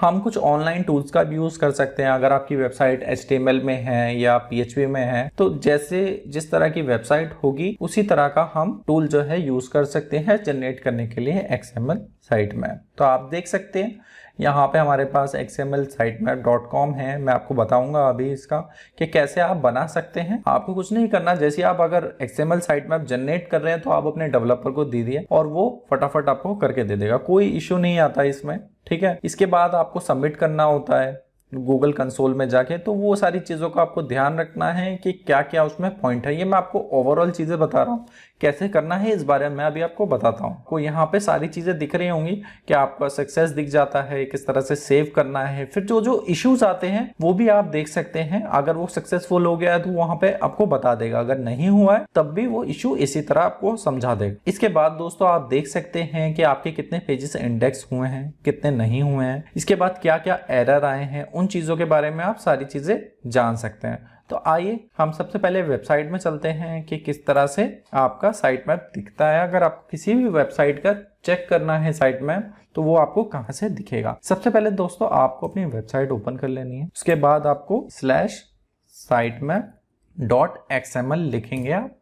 हम कुछ ऑनलाइन टूल्स का भी यूज कर सकते हैं। अगर आपकी वेबसाइट HTML में है या PHP में है, तो जैसे जिस तरह की वेबसाइट होगी उसी तरह का हम टूल जो है यूज कर सकते हैं जनरेट करने के लिए XML साइट मैप। तो आप देख सकते हैं यहाँ पे हमारे पास xmlsitemap.com है। मैं आपको बताऊंगा अभी इसका कि कैसे आप बना सकते हैं। आपको कुछ नहीं करना, जैसे आप अगर XML साइट मैप जनरेट कर रहे हैं तो आप अपने डेवलपर को दे दिए और वो फटाफट आपको करके दे देगा, कोई इश्यू नहीं आता इसमें। ठीक है, इसके बाद आपको सबमिट करना होता है गूगल कंसोल में जाके। तो वो सारी चीज़ों का आपको ध्यान रखना है कि क्या क्या उसमें पॉइंट है। ये मैं आपको ओवरऑल चीज़ें बता रहा हूँ, कैसे करना है इस बारे में मैं अभी आपको बताता हूँ। को यहाँ पे सारी चीज़ें दिख रही होंगी कि आपका सक्सेस दिख जाता है, किस तरह से सेव करना है। फिर जो जो इश्यूज आते हैं वो भी आप देख सकते हैं। अगर वो सक्सेसफुल हो गया है तो वहाँ पे आपको बता देगा, अगर नहीं हुआ है तब भी वो इशू इसी तरह आपको समझा देगा। इसके बाद दोस्तों आप देख सकते हैं कि आपके कितने पेजेस इंडेक्स हुए हैं, कितने नहीं हुए हैं। इसके बाद क्या क्या एरर आए हैं, उन चीज़ों के बारे में आप सारी चीज़ें जान सकते हैं। तो आइए हम सबसे पहले वेबसाइट में चलते हैं कि किस तरह से आपका साइट मैप दिखता है। अगर आपको किसी भी वेबसाइट का चेक करना है साइट मैप, तो वो आपको कहां से दिखेगा। सबसे पहले दोस्तों आपको अपनी वेबसाइट ओपन कर लेनी है। उसके बाद आपको /sitemap.xml लिखेंगे आप,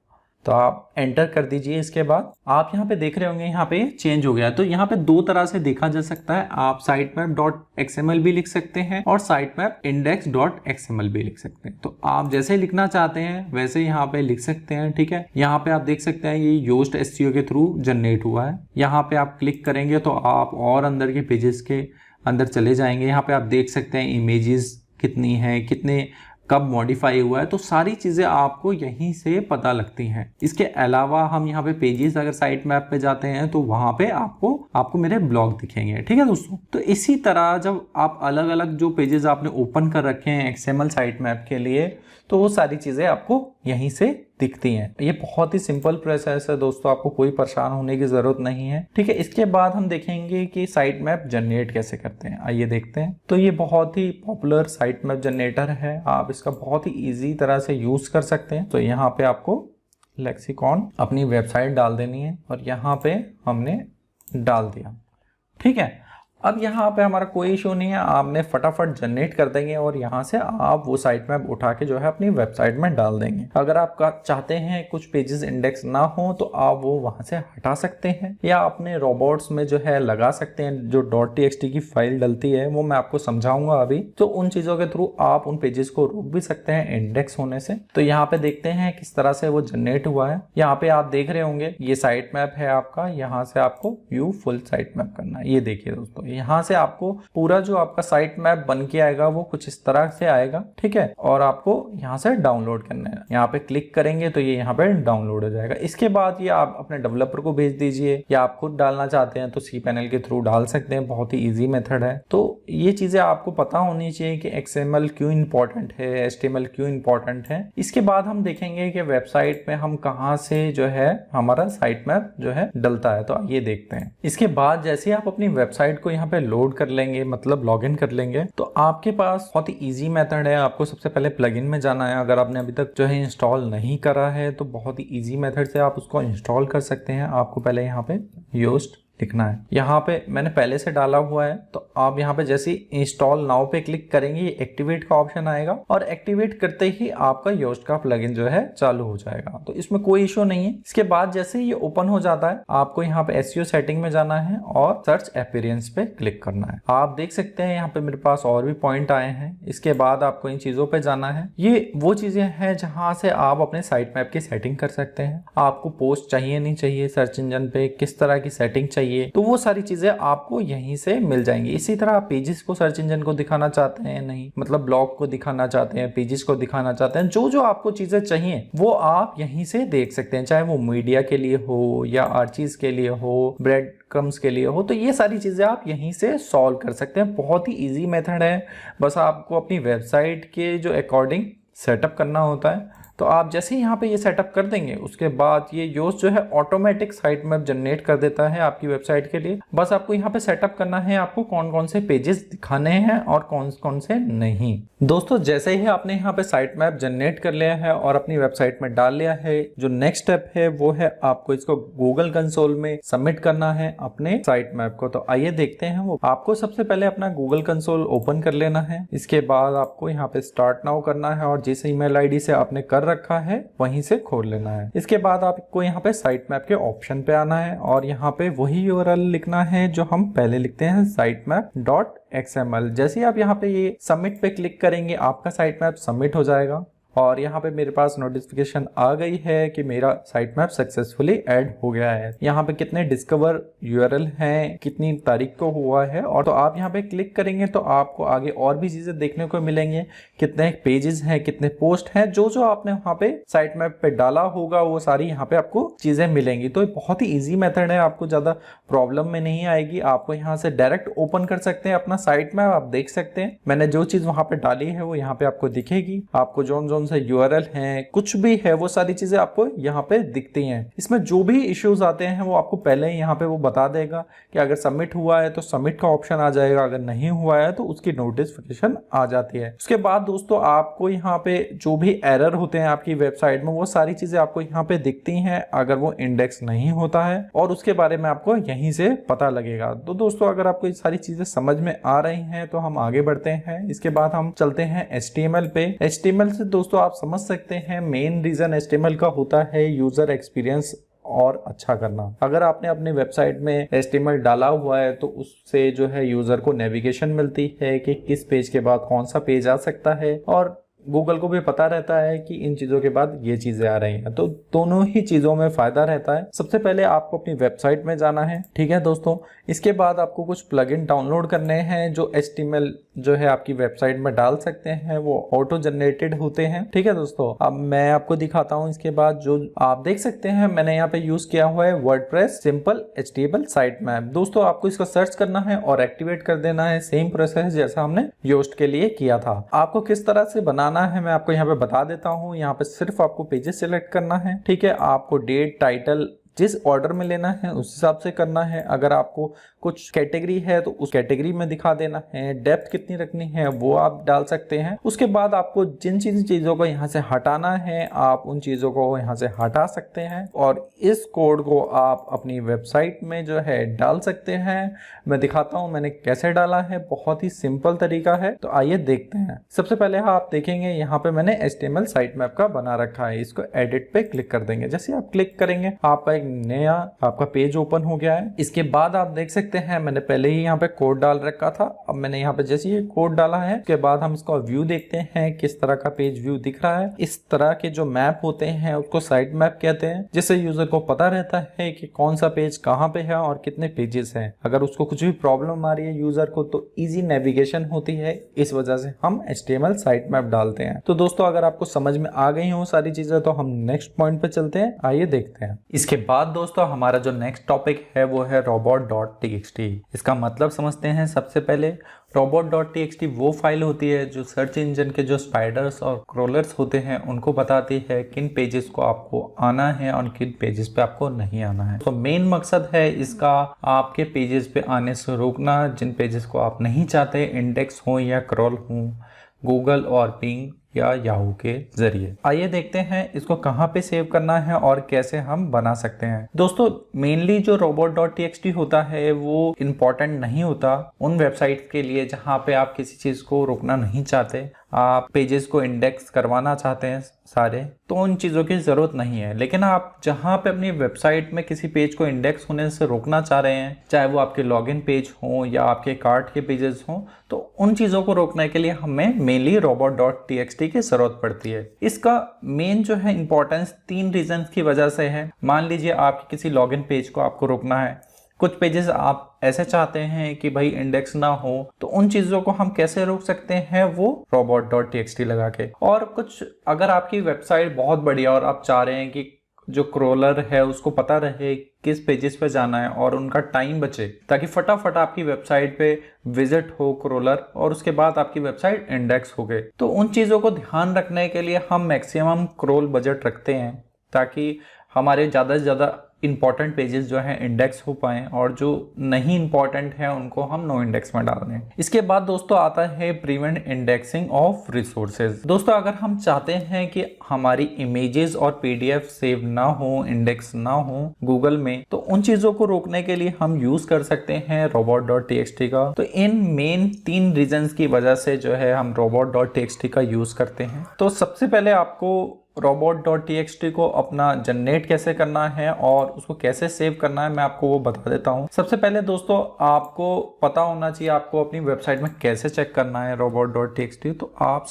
तो आप एंटर कर दीजिए। इसके बाद आप यहाँ पे देख रहे होंगे यहाँ पे चेंज हो गया। तो यहाँ पे दो तरह से देखा जा सकता है, आप sitemap.xml भी लिख सकते हैं और sitemap.index.xml भी लिख सकते हैं। तो आप जैसे लिखना चाहते हैं वैसे यहाँ पे लिख सकते हैं। ठीक है, यहाँ पे आप देख सकते हैं ये योस्ट SEO के थ्रू जनरेट हुआ है। यहाँ पे आप क्लिक करेंगे तो आप और अंदर के पेजेस के अंदर चले जाएंगे। यहाँ पे आप देख सकते हैं इमेजेस कितनी है, कितने कब मॉडिफाई हुआ है, तो सारी चीज़ें आपको यहीं से पता लगती हैं। इसके अलावा हम यहाँ पे पेजेस अगर साइट मैप पे जाते हैं तो वहाँ पे आपको मेरे ब्लॉग दिखेंगे। ठीक है दोस्तों, तो इसी तरह जब आप अलग अलग जो पेजेस आपने ओपन कर रखे हैं XML साइट मैप के लिए, तो वो सारी चीज़ें आपको यहीं से दिखती हैं। ये बहुत ही सिंपल प्रोसेस है दोस्तों, आपको कोई परेशान होने की जरूरत नहीं है। ठीक है, इसके बाद हम देखेंगे कि साइट मैप जनरेट कैसे करते हैं। आइए देखते हैं। तो ये बहुत ही पॉपुलर साइट मैप जनरेटर है, आप इसका बहुत ही इजी तरह से यूज कर सकते हैं। तो यहाँ पे आपको लेक्सिकॉन अपनी वेबसाइट डाल देनी है और यहाँ पे हमने डाल दिया। ठीक है, अब यहाँ पे हमारा कोई इशू नहीं है, आपने फटाफट जनरेट कर देंगे और यहाँ से आप वो साइट मैप उठा के जो है अपनी वेबसाइट में डाल देंगे। अगर आप चाहते हैं कुछ पेजेस इंडेक्स ना हो तो आप वो वहाँ से हटा सकते हैं या अपने रोबोट्स में जो है लगा सकते हैं। जो .txt की फाइल डलती है वो मैं आपको समझाऊंगा अभी, तो उन चीज़ों के थ्रू आप उन पेजेस को रोक भी सकते हैं इंडेक्स होने से। तो यहाँ पे देखते हैं किस तरह से वो जनरेट हुआ है। यहाँ पे आप देख रहे होंगे ये साइट मैप है आपका, यहाँ से आपको व्यू फुल साइट मैप करना है। ये देखिए दोस्तों, यहाँ से आपको पूरा जो आपका साइट मैप बन के आएगा वो कुछ इस तरह से आएगा। ठीक है, और आपको यहाँ से डाउनलोड करना है। यहाँ पे क्लिक करेंगे तो ये यहाँ पे डाउनलोड हो जाएगा। इसके बाद ये आप अपने डेवलपर को भेज दीजिए या आप खुद डालना चाहते हैं तो cPanel के थ्रू डाल सकते हैं, बहुत ही इजी मेथड है। तो ये चीजें आपको पता होनी चाहिए कि XML क्यों इंपॉर्टेंट है, HTML क्यों इंपॉर्टेंट है। इसके बाद हम देखेंगे कि वेबसाइट में हम कहाँ से जो है हमारा साइट मैप जो है डलता है। तो ये देखते हैं। इसके बाद जैसे आप अपनी वेबसाइट को यहाँ पे लोड कर लेंगे, मतलब लॉगिन कर लेंगे, तो आपके पास बहुत ही इजी मेथड है। आपको सबसे पहले प्लगइन में जाना है। अगर आपने अभी तक जो है इंस्टॉल नहीं करा है तो बहुत ही इजी मेथड से आप उसको इंस्टॉल कर सकते हैं। आपको पहले यहाँ पे योस्ट लिखना है। यहाँ पे मैंने पहले से डाला हुआ है, तो आप यहाँ पे जैसे इंस्टॉल नाउ पे क्लिक करेंगे ये एक्टिवेट का ऑप्शन आएगा और एक्टिवेट करते ही आपका योस्ट का प्लगइन जो है चालू हो जाएगा। तो इसमें कोई इशू नहीं है। इसके बाद जैसे ये ओपन हो जाता है आपको यहाँ पे SEO सेटिंग में जाना है और सर्च अपीयरेंस पे क्लिक करना है। आप देख सकते हैं यहाँ पे मेरे पास और भी पॉइंट आए हैं। इसके बाद आपको इन चीजों पे जाना है। ये वो चीजें हैं जहां से आप अपने साइट मैप की सेटिंग कर सकते हैं। आपको पोस्ट चाहिए नहीं चाहिए, सर्च इंजन पे किस तरह की सेटिंग चाहिए, तो वो सारी चीजें आपको यहीं से मिल जाएंगी। इसी तरह आप पेजेस को सर्च इंजन को दिखाना चाहते हैं, नहीं मतलब ब्लॉग को दिखाना चाहते हैं, पेजेस को दिखाना चाहते हैं, जो जो आपको चीजें चाहिए वो आप यहीं से देख सकते हैं। चाहे वो मीडिया के लिए हो या आर्चीज के लिए हो, ब्रेड क्रम्स के लिए हो, तो ये सारी चीजें आप यहीं से सॉल्व कर सकते हैं। बहुत ही इजी मेथड है। बस आपको अपनी वेबसाइट के जो अकॉर्डिंग सेटअप करना होता है। तो आप जैसे ही यहाँ पे ये सेटअप कर देंगे उसके बाद ये योस्ट जो है ऑटोमेटिक साइट मैप जनरेट कर देता है आपकी वेबसाइट के लिए। बस आपको यहाँ पे सेटअप करना है आपको कौन कौन से पेजेस दिखाने हैं और कौन कौन से नहीं। दोस्तों जैसे ही आपने यहाँ पे साइट मैप जनरेट कर लिया है और अपनी वेबसाइट में डाल लिया है, जो नेक्स्ट स्टेप है वो है आपको इसको गूगल कंसोल में सबमिट करना है अपने साइट मैप को। तो आइए देखते हैं। वो आपको सबसे पहले अपना गूगल कंसोल ओपन कर लेना है। इसके बाद आपको यहाँ पे स्टार्ट नाउ करना है और जिस ईमेल आईडी से आपने कर रखा है वहीं से खोल लेना है। इसके बाद आपको यहाँ पे साइट मैप के ऑप्शन पे आना है और यहाँ पे वही यूआरएल लिखना है जो हम पहले लिखते हैं, sitemap.xml। जैसे ही आप यहाँ पे ये सबमिट पे क्लिक करेंगे आपका साइट मैप सबमिट हो जाएगा और यहाँ पे मेरे पास नोटिफिकेशन आ गई है कि मेरा साइट मैप सक्सेसफुली ऐड हो गया है। यहाँ पे कितने डिस्कवर यूआरएल हैं, कितनी तारीख को हुआ है, और तो आप यहाँ पे क्लिक करेंगे तो आपको आगे और भी चीजें देखने को मिलेंगे, कितने पेजेस हैं, कितने पोस्ट हैं, जो जो आपने वहाँ पे साइट मैप पे डाला होगा वो सारी यहाँ पे आपको चीजें मिलेंगी। तो बहुत ही ईजी मेथड है, आपको ज्यादा प्रॉब्लम में नहीं आएगी। आपको यहाँ से डायरेक्ट ओपन कर सकते हैं अपना साइट मैप। आप देख सकते हैं मैंने जो चीज वहाँ पे डाली है वो यहाँ पे आपको दिखेगी। आपको जो से यूआरएल हैं, कुछ भी है, वो सारी चीजें आपको यहाँ पे दिखती हैं। इसमें जो भी इश्यूज आते हैं वो आपको पहले ही यहाँ पे वो बता देगा कि अगर सबमिट हुआ है तो सबमिट का ऑप्शन आ जाएगा, अगर नहीं हुआ है तो उसकी नोटिफिकेशन आ जाती है। उसके बाद दोस्तों आपको यहाँ पे जो भी एरर होते हैं आपकी वेबसाइट में वो सारी चीजें आपको यहाँ पे दिखती हैं अगर वो इंडेक्स नहीं होता है, और उसके बारे में आपको यहीं से पता लगेगा। तो दोस्तों अगर आपको ये सारी चीजें समझ में आ रही हैं तो हम आगे बढ़ते हैं। इसके बाद हम चलते हैं HTML पे। HTML से दोस्तों आप समझ सकते हैं मेन रीजन HTML का होता है यूजर एक्सपीरियंस और अच्छा करना। अगर आपने अपने वेबसाइट में HTML डाला हुआ है तो उससे जो है यूजर को नेविगेशन मिलती है कि किस पेज के बाद कौन सा पेज आ सकता है, और गूगल को भी पता रहता है कि इन चीजों के बाद ये चीजें आ रही हैं। तो दोनों ही चीजों में फायदा रहता है। सबसे पहले आपको अपनी वेबसाइट में जाना है, ठीक है दोस्तों। इसके बाद आपको कुछ प्लगइन डाउनलोड करने हैं जो HTML जो है आपकी वेबसाइट में डाल सकते हैं, वो ऑटो जनरेटेड होते हैं, ठीक है दोस्तों। अब मैं आपको दिखाता हूँ। इसके बाद जो आप देख सकते हैं मैंने यहाँ पे यूज किया हुआ है WordPress simple HTML site map. दोस्तों आपको इसको सर्च करना है और एक्टिवेट कर देना है, सेम प्रोसेस जैसा हमने योस्ट के लिए किया था। आपको किस तरह से बनाना हटाना है मैं आपको यहाँ पे बता देता हूँ। यहाँ पे सिर्फ आपको पेजेस सेलेक्ट करना है, ठीक है। आपको डेट, टाइटल जिस ऑर्डर में लेना है उस हिसाब से करना है। अगर आपको कुछ कैटेगरी है तो उस कैटेगरी में दिखा देना है। डेप्थ कितनी रखनी है वो आप डाल सकते हैं। उसके बाद आपको जिन चीज़ों को यहाँ से हटाना है आप उन चीज़ों को यहाँ से हटा सकते हैं और इस कोड को आप अपनी वेबसाइट में जो है डाल सकते हैं। मैं दिखाता हूँ मैंने कैसे डाला है, बहुत ही सिंपल तरीका है। तो आइए देखते हैं। सबसे पहले आप देखेंगे यहाँ पे मैंने HTML साइट मैप का बना रखा है। इसको एडिट पे क्लिक कर देंगे। जैसे आप क्लिक करेंगे आपका एक नया आपका पेज ओपन हो गया है। इसके बाद आप देख सकते हैं मैंने पहले ही यहाँ पे कोड डाल रखा था। अब मैंने यहाँ पे जैसे ये कोड डाला है उसके बाद हम इसका व्यू देखते हैं किस तरह का पेज व्यू दिख रहा है। इस तरह के जो मैप होते हैं उसको साइट मैप कहते हैं, जिससे यूजर को पता रहता है कि कौन सा पेज कहाँ पे है और कितने पेजेस हैं। अगर उसको कुछ भी प्रॉब्लम आ रही है यूजर को तो इजी नेविगेशन होती है। इस वजह से हम HTML साइट मैप डालते हैं। तो दोस्तों अगर आपको समझ में आ गई हो सारी चीजें तो हम नेक्स्ट पॉइंट पे चलते हैं। आइए देखते हैं। इसके बाद दोस्तों हमारा जो नेक्स्ट टॉपिक है वो है robot.txt। इसका मतलब समझते हैं। सबसे पहले robot.txt वो फाइल होती है जो सर्च इंजन के जो स्पाइडर्स और क्रोलर्स होते हैं उनको बताती है किन पेजेस को आपको आना है और किन पेजेस पे आपको नहीं आना है। तो मेन मकसद है इसका आपके पेजेस पे आने से रोकना, जिन पेजेस को आप नहीं चाहते इंडेक्स हो या क्रॉल हो गूगल और पिंग या याहू के जरिए। आइए देखते हैं इसको कहाँ पे सेव करना है और कैसे हम बना सकते हैं। दोस्तों मेनली जो robot.txt होता है वो इम्पोर्टेंट नहीं होता उन वेबसाइट के लिए जहाँ पे आप किसी चीज़ को रोकना नहीं चाहते, आप पेजेस को इंडेक्स करवाना चाहते हैं सारे, तो उन चीज़ों की ज़रूरत नहीं है। लेकिन आप जहाँ पे अपनी वेबसाइट में किसी पेज को इंडेक्स होने से रोकना चाह रहे हैं, चाहे वो आपके लॉगिन पेज हो या आपके कार्ट के पेजेस हों, तो उन चीज़ों को रोकने के लिए हमें मेनली robot.txt की ज़रूरत पड़ती है। इसका मेन जो है इंपॉर्टेंस 3 रीजंस की वजह से है। मान लीजिए आपके किसी लॉगिन पेज को आपको रोकना है, कुछ पेजेस आप ऐसे चाहते हैं कि भाई इंडेक्स ना हो, तो उन चीज़ों को हम कैसे रोक सकते हैं वो robot.txt लगा के। और कुछ अगर आपकी वेबसाइट बहुत बढ़िया और आप चाह रहे हैं कि जो क्रोलर है उसको पता रहे किस पेजेस पे जाना है और उनका टाइम बचे ताकि फटाफट आपकी वेबसाइट पे विजिट हो क्रोलर और उसके बाद आपकी वेबसाइट इंडेक्स हो गए, तो उन चीज़ों को ध्यान रखने के लिए हम मैक्सिमम क्रोल बजट रखते हैं ताकि हमारे ज़्यादा से ज़्यादा इंपॉर्टेंट पेजेस जो हैं इंडेक्स हो पाएँ और जो नहीं इंपॉर्टेंट है उनको हम नो इंडेक्स में डाल दें। इसके बाद दोस्तों आता है प्रिवेंट इंडेक्सिंग ऑफ रिसोर्सेज। दोस्तों अगर हम चाहते हैं कि हमारी इमेजेस और PDF सेव ना हो, इंडेक्स ना हो गूगल में, तो उन चीज़ों को रोकने के लिए हम यूज़ कर सकते हैं robot.txt का। तो इन मेन 3 रीजंस की वजह से जो है हम robot.txt का यूज़ करते हैं। तो सबसे पहले आपको robot.txt को अपना जनरेट कैसे करना है और उसको कैसे सेव करना है मैं आपको वो बता देता हूँ। सबसे पहले दोस्तों आपको पता होना चाहिए आपको अपनी वेबसाइट में कैसे चेक करना है robot.txt। तो आप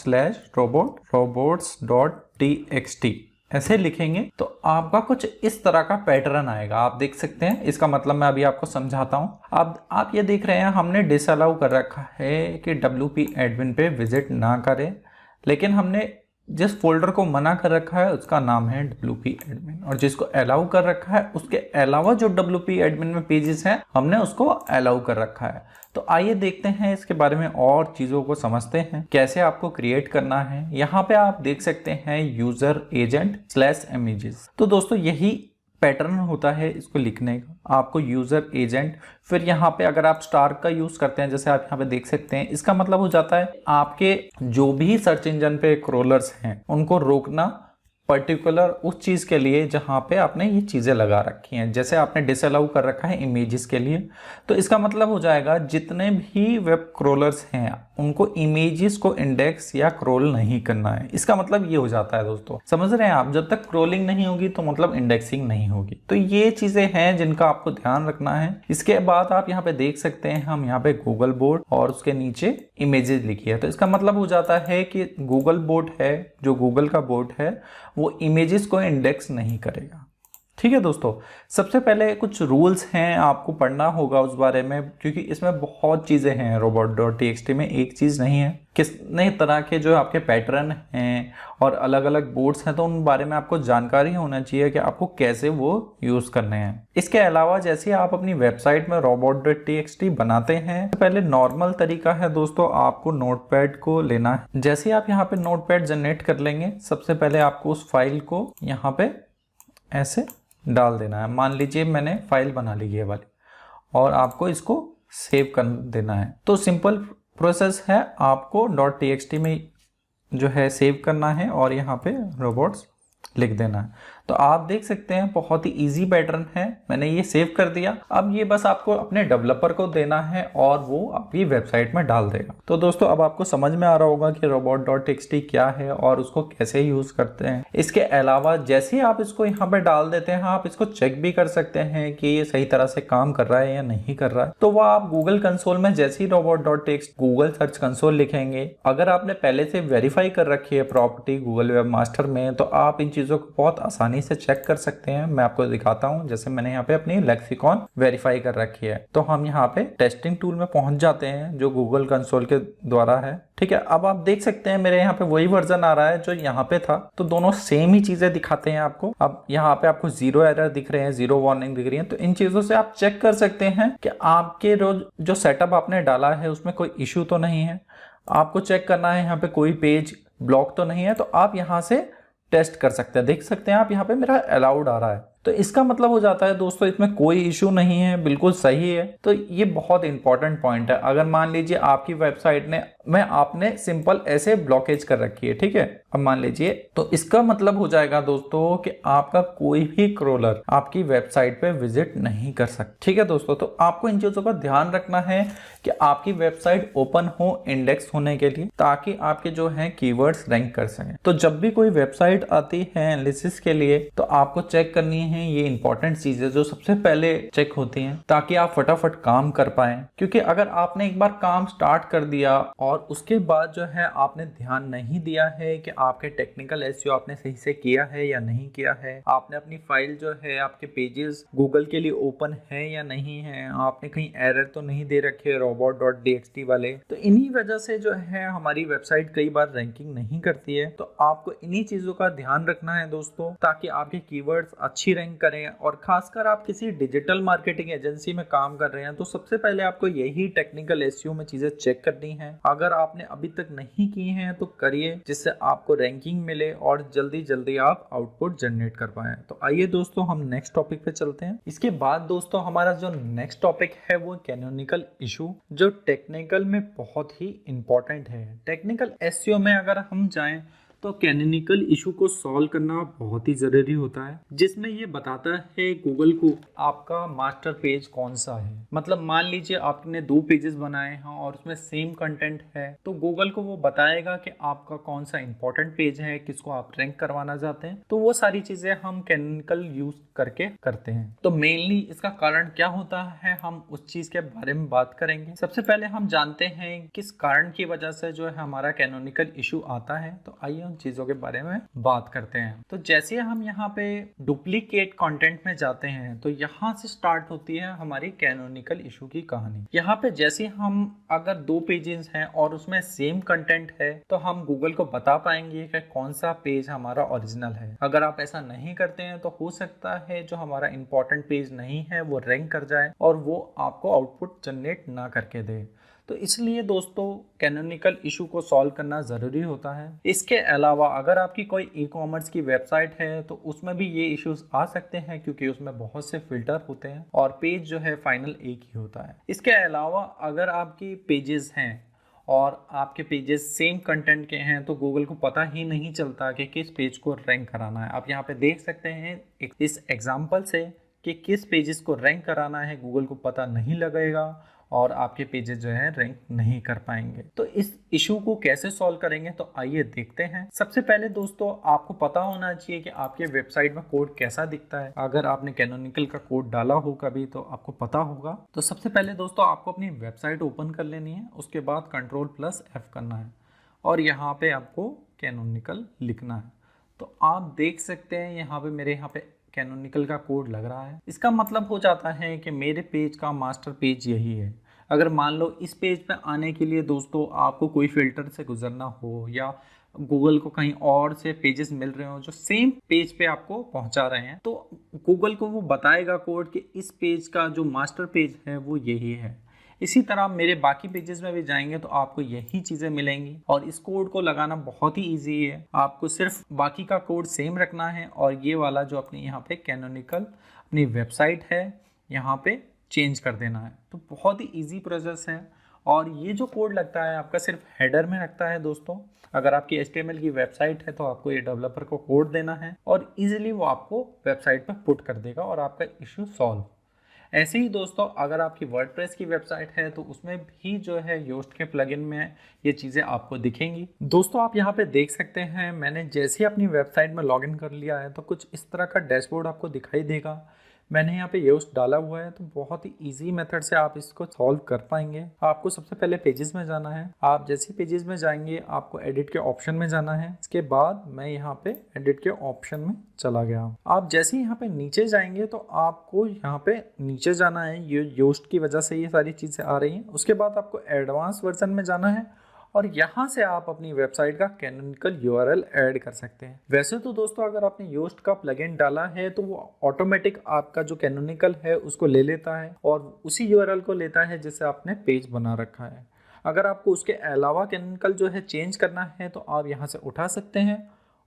/robots.txt ऐसे लिखेंगे तो आपका कुछ इस तरह का पैटर्न आएगा, आप देख सकते हैं। इसका मतलब मैं अभी आपको समझाता हूँ। अब आप ये देख रहे हैं हमने डिसअलाउ कर रखा है कि WP एडमिन पे विजिट ना करें, लेकिन हमने जिस फोल्डर को मना कर रखा है उसका नाम है WP एडमिन और जिसको अलाउ कर रखा है उसके अलावा जो WP एडमिन में पेजेस हैं हमने उसको अलाउ कर रखा है। तो आइए देखते हैं इसके बारे में और चीज़ों को समझते हैं कैसे आपको क्रिएट करना है। यहाँ पे आप देख सकते हैं यूजर एजेंट /images। तो दोस्तों यही पैटर्न होता है इसको लिखने का। आपको यूजर एजेंट, फिर यहाँ पे अगर आप स्टार का यूज करते हैं जैसे आप यहाँ पे देख सकते हैं, इसका मतलब हो जाता है आपके जो भी सर्च इंजन पे क्रोलर्स हैं उनको रोकना पर्टिकुलर उस चीज़ के लिए जहाँ पे आपने ये चीज़ें लगा रखी हैं। जैसे आपने डिसअलाउ कर रखा है इमेजेस के लिए, तो इसका मतलब हो जाएगा जितने भी वेब क्रोलर्स हैं उनको इमेजेस को इंडेक्स या क्रोल नहीं करना है। इसका मतलब ये हो जाता है दोस्तों, समझ रहे हैं आप। जब तक क्रोलिंग नहीं होगी तो मतलब इंडेक्सिंग नहीं होगी। तो ये चीज़ें हैं जिनका आपको ध्यान रखना है। इसके बाद आप यहाँ पे देख सकते हैं हम यहाँ पे गूगल बोर्ड और उसके नीचे इमेजेस लिखी है। तो इसका मतलब हो जाता है कि गूगल बोर्ड है, जो गूगल का बोर्ड है वो इमेजेस को इंडेक्स नहीं करेगा। ठीक है दोस्तों, सबसे पहले कुछ रूल्स हैं, आपको पढ़ना होगा उस बारे में, क्योंकि इसमें बहुत चीज़ें हैं। robot.txt में एक चीज़ नहीं है, कितने तरह के जो आपके पैटर्न हैं और अलग अलग बोर्ड्स हैं, तो उन बारे में आपको जानकारी होना चाहिए कि आपको कैसे वो यूज़ करने हैं। इसके अलावा जैसे आप अपनी वेबसाइट में robot.txt बनाते हैं, तो पहले नॉर्मल तरीका है दोस्तों, आपको नोटपैड को लेना है। जैसे आप यहाँ पे नोटपैड जनरेट कर लेंगे, सबसे पहले आपको उस फाइल को यहाँ पे ऐसे डाल देना है। मान लीजिए मैंने फाइल बना ली ये वाली, और आपको इसको सेव कर देना है। तो सिंपल प्रोसेस है, आपको .txt में जो है सेव करना है और यहाँ पे रोबोट्स लिख देना है। तो आप देख सकते हैं बहुत ही इजी पैटर्न है, मैंने ये सेव कर दिया। अब ये बस आपको अपने डेवलपर को देना है और वो आपकी वेबसाइट में डाल देगा। तो दोस्तों अब आपको समझ में आ रहा होगा कि robot.txt क्या है और उसको कैसे यूज करते हैं। इसके अलावा जैसे ही आप इसको यहाँ पे डाल देते हैं, आप इसको चेक भी कर सकते हैं कि ये सही तरह से काम कर रहा है या नहीं कर रहा है। तो वो आप गूगल कंसोल में जैसे ही robot.txt गूगल सर्च कंसोल लिखेंगे, अगर आपने पहले से वेरीफाई कर रखी है प्रॉपर्टी गूगल वेब मास्टर में, तो आप इन चीजों को बहुत आसानी से चेक कर सकते हैं। मैं आपको दिखाता हूं, जैसे मैंने यहाँ पे अपनी लेक्सिकॉन वेरीफाई कर रखी है, तो हम यहाँ पे टेस्टिंग टूल में पहुंच जाते हैं जो गूगल कंसोल के द्वारा है। ठीक है, अब आप देख सकते हैं मेरे यहाँ पे वही वर्जन आ रहा है जो यहाँ पे था, तो दोनों सेम ही चीजें दिखाते हैं आपको। अब यहाँ पे आपको 0 एरर दिख रहे हैं, 0 वार्निंग दिख रही है। तो इन चीजों से आप चेक कर सकते हैं कि आपके जो सेटअप आपने डाला है उसमें कोई इश्यू तो नहीं है। आपको चेक करना है यहाँ पे कोई पेज ब्लॉक तो नहीं है, तो आप यहाँ से टेस्ट कर सकते हैं। देख सकते हैं आप यहाँ पे मेरा अलाउड आ रहा है, तो इसका मतलब हो जाता है दोस्तों इसमें कोई इशू नहीं है, बिल्कुल सही है। तो ये बहुत इंपॉर्टेंट पॉइंट है। अगर मान लीजिए आपकी वेबसाइट में आपने सिंपल ऐसे ब्लॉकेज कर रखी है, ठीक है, अब मान लीजिए, तो इसका मतलब हो जाएगा दोस्तों कि आपका कोई भी क्रोलर आपकी वेबसाइट पे विजिट नहीं कर सकता। ठीक है दोस्तों, तो आपको इन चीजों का ध्यान रखना है कि आपकी वेबसाइट ओपन हो इंडेक्स होने के लिए, ताकि आपके जो है कीवर्ड्स रैंक कर सकें। तो जब भी कोई वेबसाइट आती है एनालिसिस के लिए, तो आपको चेक करनी है ये इंपॉर्टेंट चीजें जो सबसे पहले चेक होती हैं, ताकि आप फटाफट काम कर पाएं। क्योंकि अगर आपने एक बार काम स्टार्ट कर दिया और उसके बाद जो है आपने ध्यान नहीं दिया है कि आपके टेक्निकल एसईओ आपने सही से किया है या नहीं किया है, आपने अपनी फाइल जो है, आपके पेजेस गूगल के लिए ओपन है या नहीं है, आपने कहीं एरर तो नहीं दे रखे robot.txt वाले, तो इन्हीं वजह से जो है हमारी वेबसाइट कई बार रैंकिंग नहीं करती है। तो आपको इन्हीं चीजों का ध्यान रखना है दोस्तों, ताकि आपके कीवर्ड्स अच्छी रैंक करें। और खासकर आप किसी डिजिटल मार्केटिंग एजेंसी में काम कर रहे हैं, तो सबसे पहले आपको यही टेक्निकल एसईओ में चीजें चेक करनी है। अगर आपने अभी तक नहीं की हैं तो करिए, जिससे आपको रैंकिंग मिले और जल्दी जल्दी आप आउटपुट जनरेट कर पाए। तो आइए दोस्तों हम नेक्स्ट टॉपिक पे चलते हैं। इसके बाद दोस्तों हमारा जो नेक्स्ट टॉपिक है वो कैनोनिकल इशू, जो टेक्निकल में बहुत ही इंपॉर्टेंट है। टेक्निकल एसईओ में अगर हम जाएं तो कैनोनिकल इशू को सॉल्व करना बहुत ही जरूरी होता है, जिसमें ये बताता है गूगल को आपका मास्टर पेज कौन सा है। मतलब मान लीजिए आपने 2 पेजेस बनाए हैं और उसमें सेम कंटेंट है, तो गूगल को वो बताएगा कि आपका कौन सा इंपॉर्टेंट पेज है, किसको आप रैंक करवाना चाहते हैं। तो वो सारी चीजें हम कैनोनिकल यूज करके करते हैं। तो मेनली इसका कारण क्या होता है, हम उस चीज के बारे में बात करेंगे। सबसे पहले हम जानते हैं किस कारण की वजह से जो है हमारा कैनोनिकल इशू आता है। तो आइए चीजों के बारे में बात करते हैं। तो जैसे हम यहाँ पे डुप्लीकेट कंटेंट में जाते हैं, तो यहाँ से स्टार्ट होती है हमारी कैनोनिकल इशू की कहानी। यहाँ पे जैसे हम अगर 2 पेजेस हैं और उसमें सेम कंटेंट है, तो हम गूगल को बता पाएंगे कि कौन सा पेज हमारा ओरिजिनल है। अगर आप ऐसा नहीं करते हैं तो हो सकता है जो हमारा इंपॉर्टेंट पेज नहीं है वो रैंक कर जाए और वो आपको आउटपुट जनरेट ना करके दे। तो इसलिए दोस्तों कैनोनिकल इशू को सॉल्व करना ज़रूरी होता है। इसके अलावा अगर आपकी कोई ई कॉमर्स की वेबसाइट है तो उसमें भी ये इश्यूज आ सकते हैं, क्योंकि उसमें बहुत से फिल्टर होते हैं और पेज जो है फाइनल एक ही होता है। इसके अलावा अगर आपकी पेजेस हैं और आपके पेजेस सेम कंटेंट के हैं, तो गूगल को पता ही नहीं चलता कि किस पेज को रैंक कराना है। आप यहाँ पे देख सकते हैं इस एग्जाम्पल से कि किस पेजेस को रैंक कराना है, गूगल को पता नहीं लगेगा और आपके पेजेस जो है रैंक नहीं कर पाएंगे। तो इस इशू को कैसे सॉल्व करेंगे, तो आइए देखते हैं। सबसे पहले दोस्तों आपको पता होना चाहिए कि आपके वेबसाइट में कोड कैसा दिखता है। अगर आपने कैनोनिकल का कोड डाला हो कभी तो आपको पता होगा। तो सबसे पहले दोस्तों आपको अपनी वेबसाइट ओपन कर लेनी है, उसके बाद Ctrl+F करना है और यहाँ पे आपको कैनोनिकल लिखना है। तो आप देख सकते हैं यहाँ पे मेरे यहाँ पे कैनोनिकल का कोड लग रहा है। इसका मतलब हो जाता है कि मेरे पेज का मास्टर पेज यही है। अगर मान लो इस पेज पे आने के लिए दोस्तों आपको कोई फिल्टर से गुजरना हो या गूगल को कहीं और से पेजेस मिल रहे हो जो सेम पेज पे आपको पहुंचा रहे हैं, तो गूगल को वो बताएगा कोड कि इस पेज का जो मास्टर पेज है वो यही है। इसी तरह मेरे बाकी पेजेस में भी जाएंगे तो आपको यही चीज़ें मिलेंगी और इस कोड को लगाना बहुत ही ईजी है। आपको सिर्फ बाकी का कोड सेम रखना है और ये वाला जो अपनी यहाँ पे कैनोनिकल अपनी वेबसाइट है यहाँ पे चेंज कर देना है। तो बहुत ही ईजी प्रोसेस है और ये जो कोड लगता है आपका सिर्फ हेडर में लगता है दोस्तों। अगर आपकी HTML की वेबसाइट है तो आपको ये डेवलपर को कोड देना है और इजीली वो आपको वेबसाइट पर पुट कर देगा और आपका इश्यू सॉल्व। ऐसे ही दोस्तों अगर आपकी वर्डप्रेस की वेबसाइट है तो उसमें भी जो है योस्ट के प्लगइन में ये चीज़ें आपको दिखेंगी। दोस्तों आप यहाँ पे देख सकते हैं मैंने जैसे ही अपनी वेबसाइट में लॉगिन कर लिया है तो कुछ इस तरह का डैशबोर्ड आपको दिखाई देगा। मैंने यहाँ पे योस्ट डाला हुआ है तो बहुत ही इजी मेथड से आप इसको सॉल्व कर पाएंगे। आपको सबसे पहले पेजेस में जाना है। आप जैसे पेजेस में जाएंगे आपको एडिट के ऑप्शन में जाना है। इसके बाद मैं यहाँ पे एडिट के ऑप्शन में चला गया। आप जैसे ही यहाँ पे नीचे जाएंगे तो आपको यहाँ पे नीचे जाना है। ये योस्ट की वजह से ये सारी चीज़ें आ रही हैं। उसके बाद आपको एडवांस वर्जन में जाना है और यहाँ से आप अपनी वेबसाइट का कैनोनिकल URL ऐड कर सकते हैं। वैसे तो दोस्तों अगर आपने योस्ट का प्लगइन डाला है तो वो ऑटोमेटिक आपका जो कैनोनिकल है उसको ले लेता है और उसी URL को लेता है जिससे आपने पेज बना रखा है। अगर आपको उसके अलावा कैनोनिकल जो है चेंज करना है तो आप यहाँ से उठा सकते हैं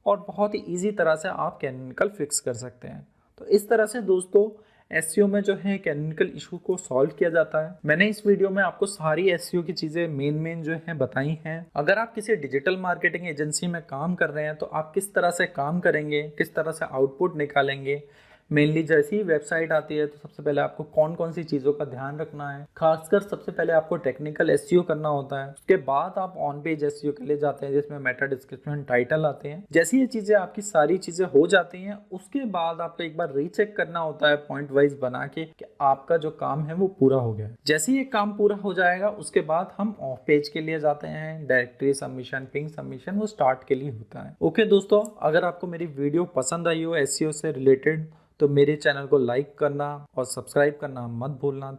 और बहुत ही ईजी तरह से आप कैनोनिकल फिक्स कर सकते हैं। तो इस तरह से दोस्तों SEO में जो है कैनोनिकल इशू को सॉल्व किया जाता है। मैंने इस वीडियो में आपको सारी SEO की चीज़ें मेन जो है बताई हैं। अगर आप किसी डिजिटल मार्केटिंग एजेंसी में काम कर रहे हैं तो आप किस तरह से काम करेंगे, किस तरह से आउटपुट निकालेंगे, मेनली जैसी ही वेबसाइट आती है तो सबसे पहले आपको कौन कौन सी चीज़ों का ध्यान रखना है। खासकर सबसे पहले आपको टेक्निकल SEO करना होता है। उसके बाद आप ऑन पेज SEO के लिए जाते हैं जिसमें मेटा डिस्क्रिप्शन टाइटल आते हैं। जैसी ये चीज़ें आपकी सारी चीज़ें हो जाती हैं उसके बाद आपको एक बार रीचेक करना होता है पॉइंट वाइज बना के कि आपका जो काम है वो पूरा हो गया। जैसे ही ये काम पूरा हो जाएगा उसके बाद हम ऑफ पेज के लिए जाते हैं। डायरेक्टरी सबमिशन, पिंग सबमिशन वो स्टार्ट के लिए होता है। ओके दोस्तों, अगर आपको मेरी वीडियो पसंद आई हो SEO से रिलेटेड तो मेरे चैनल को लाइक करना और सब्सक्राइब करना मत भूलना।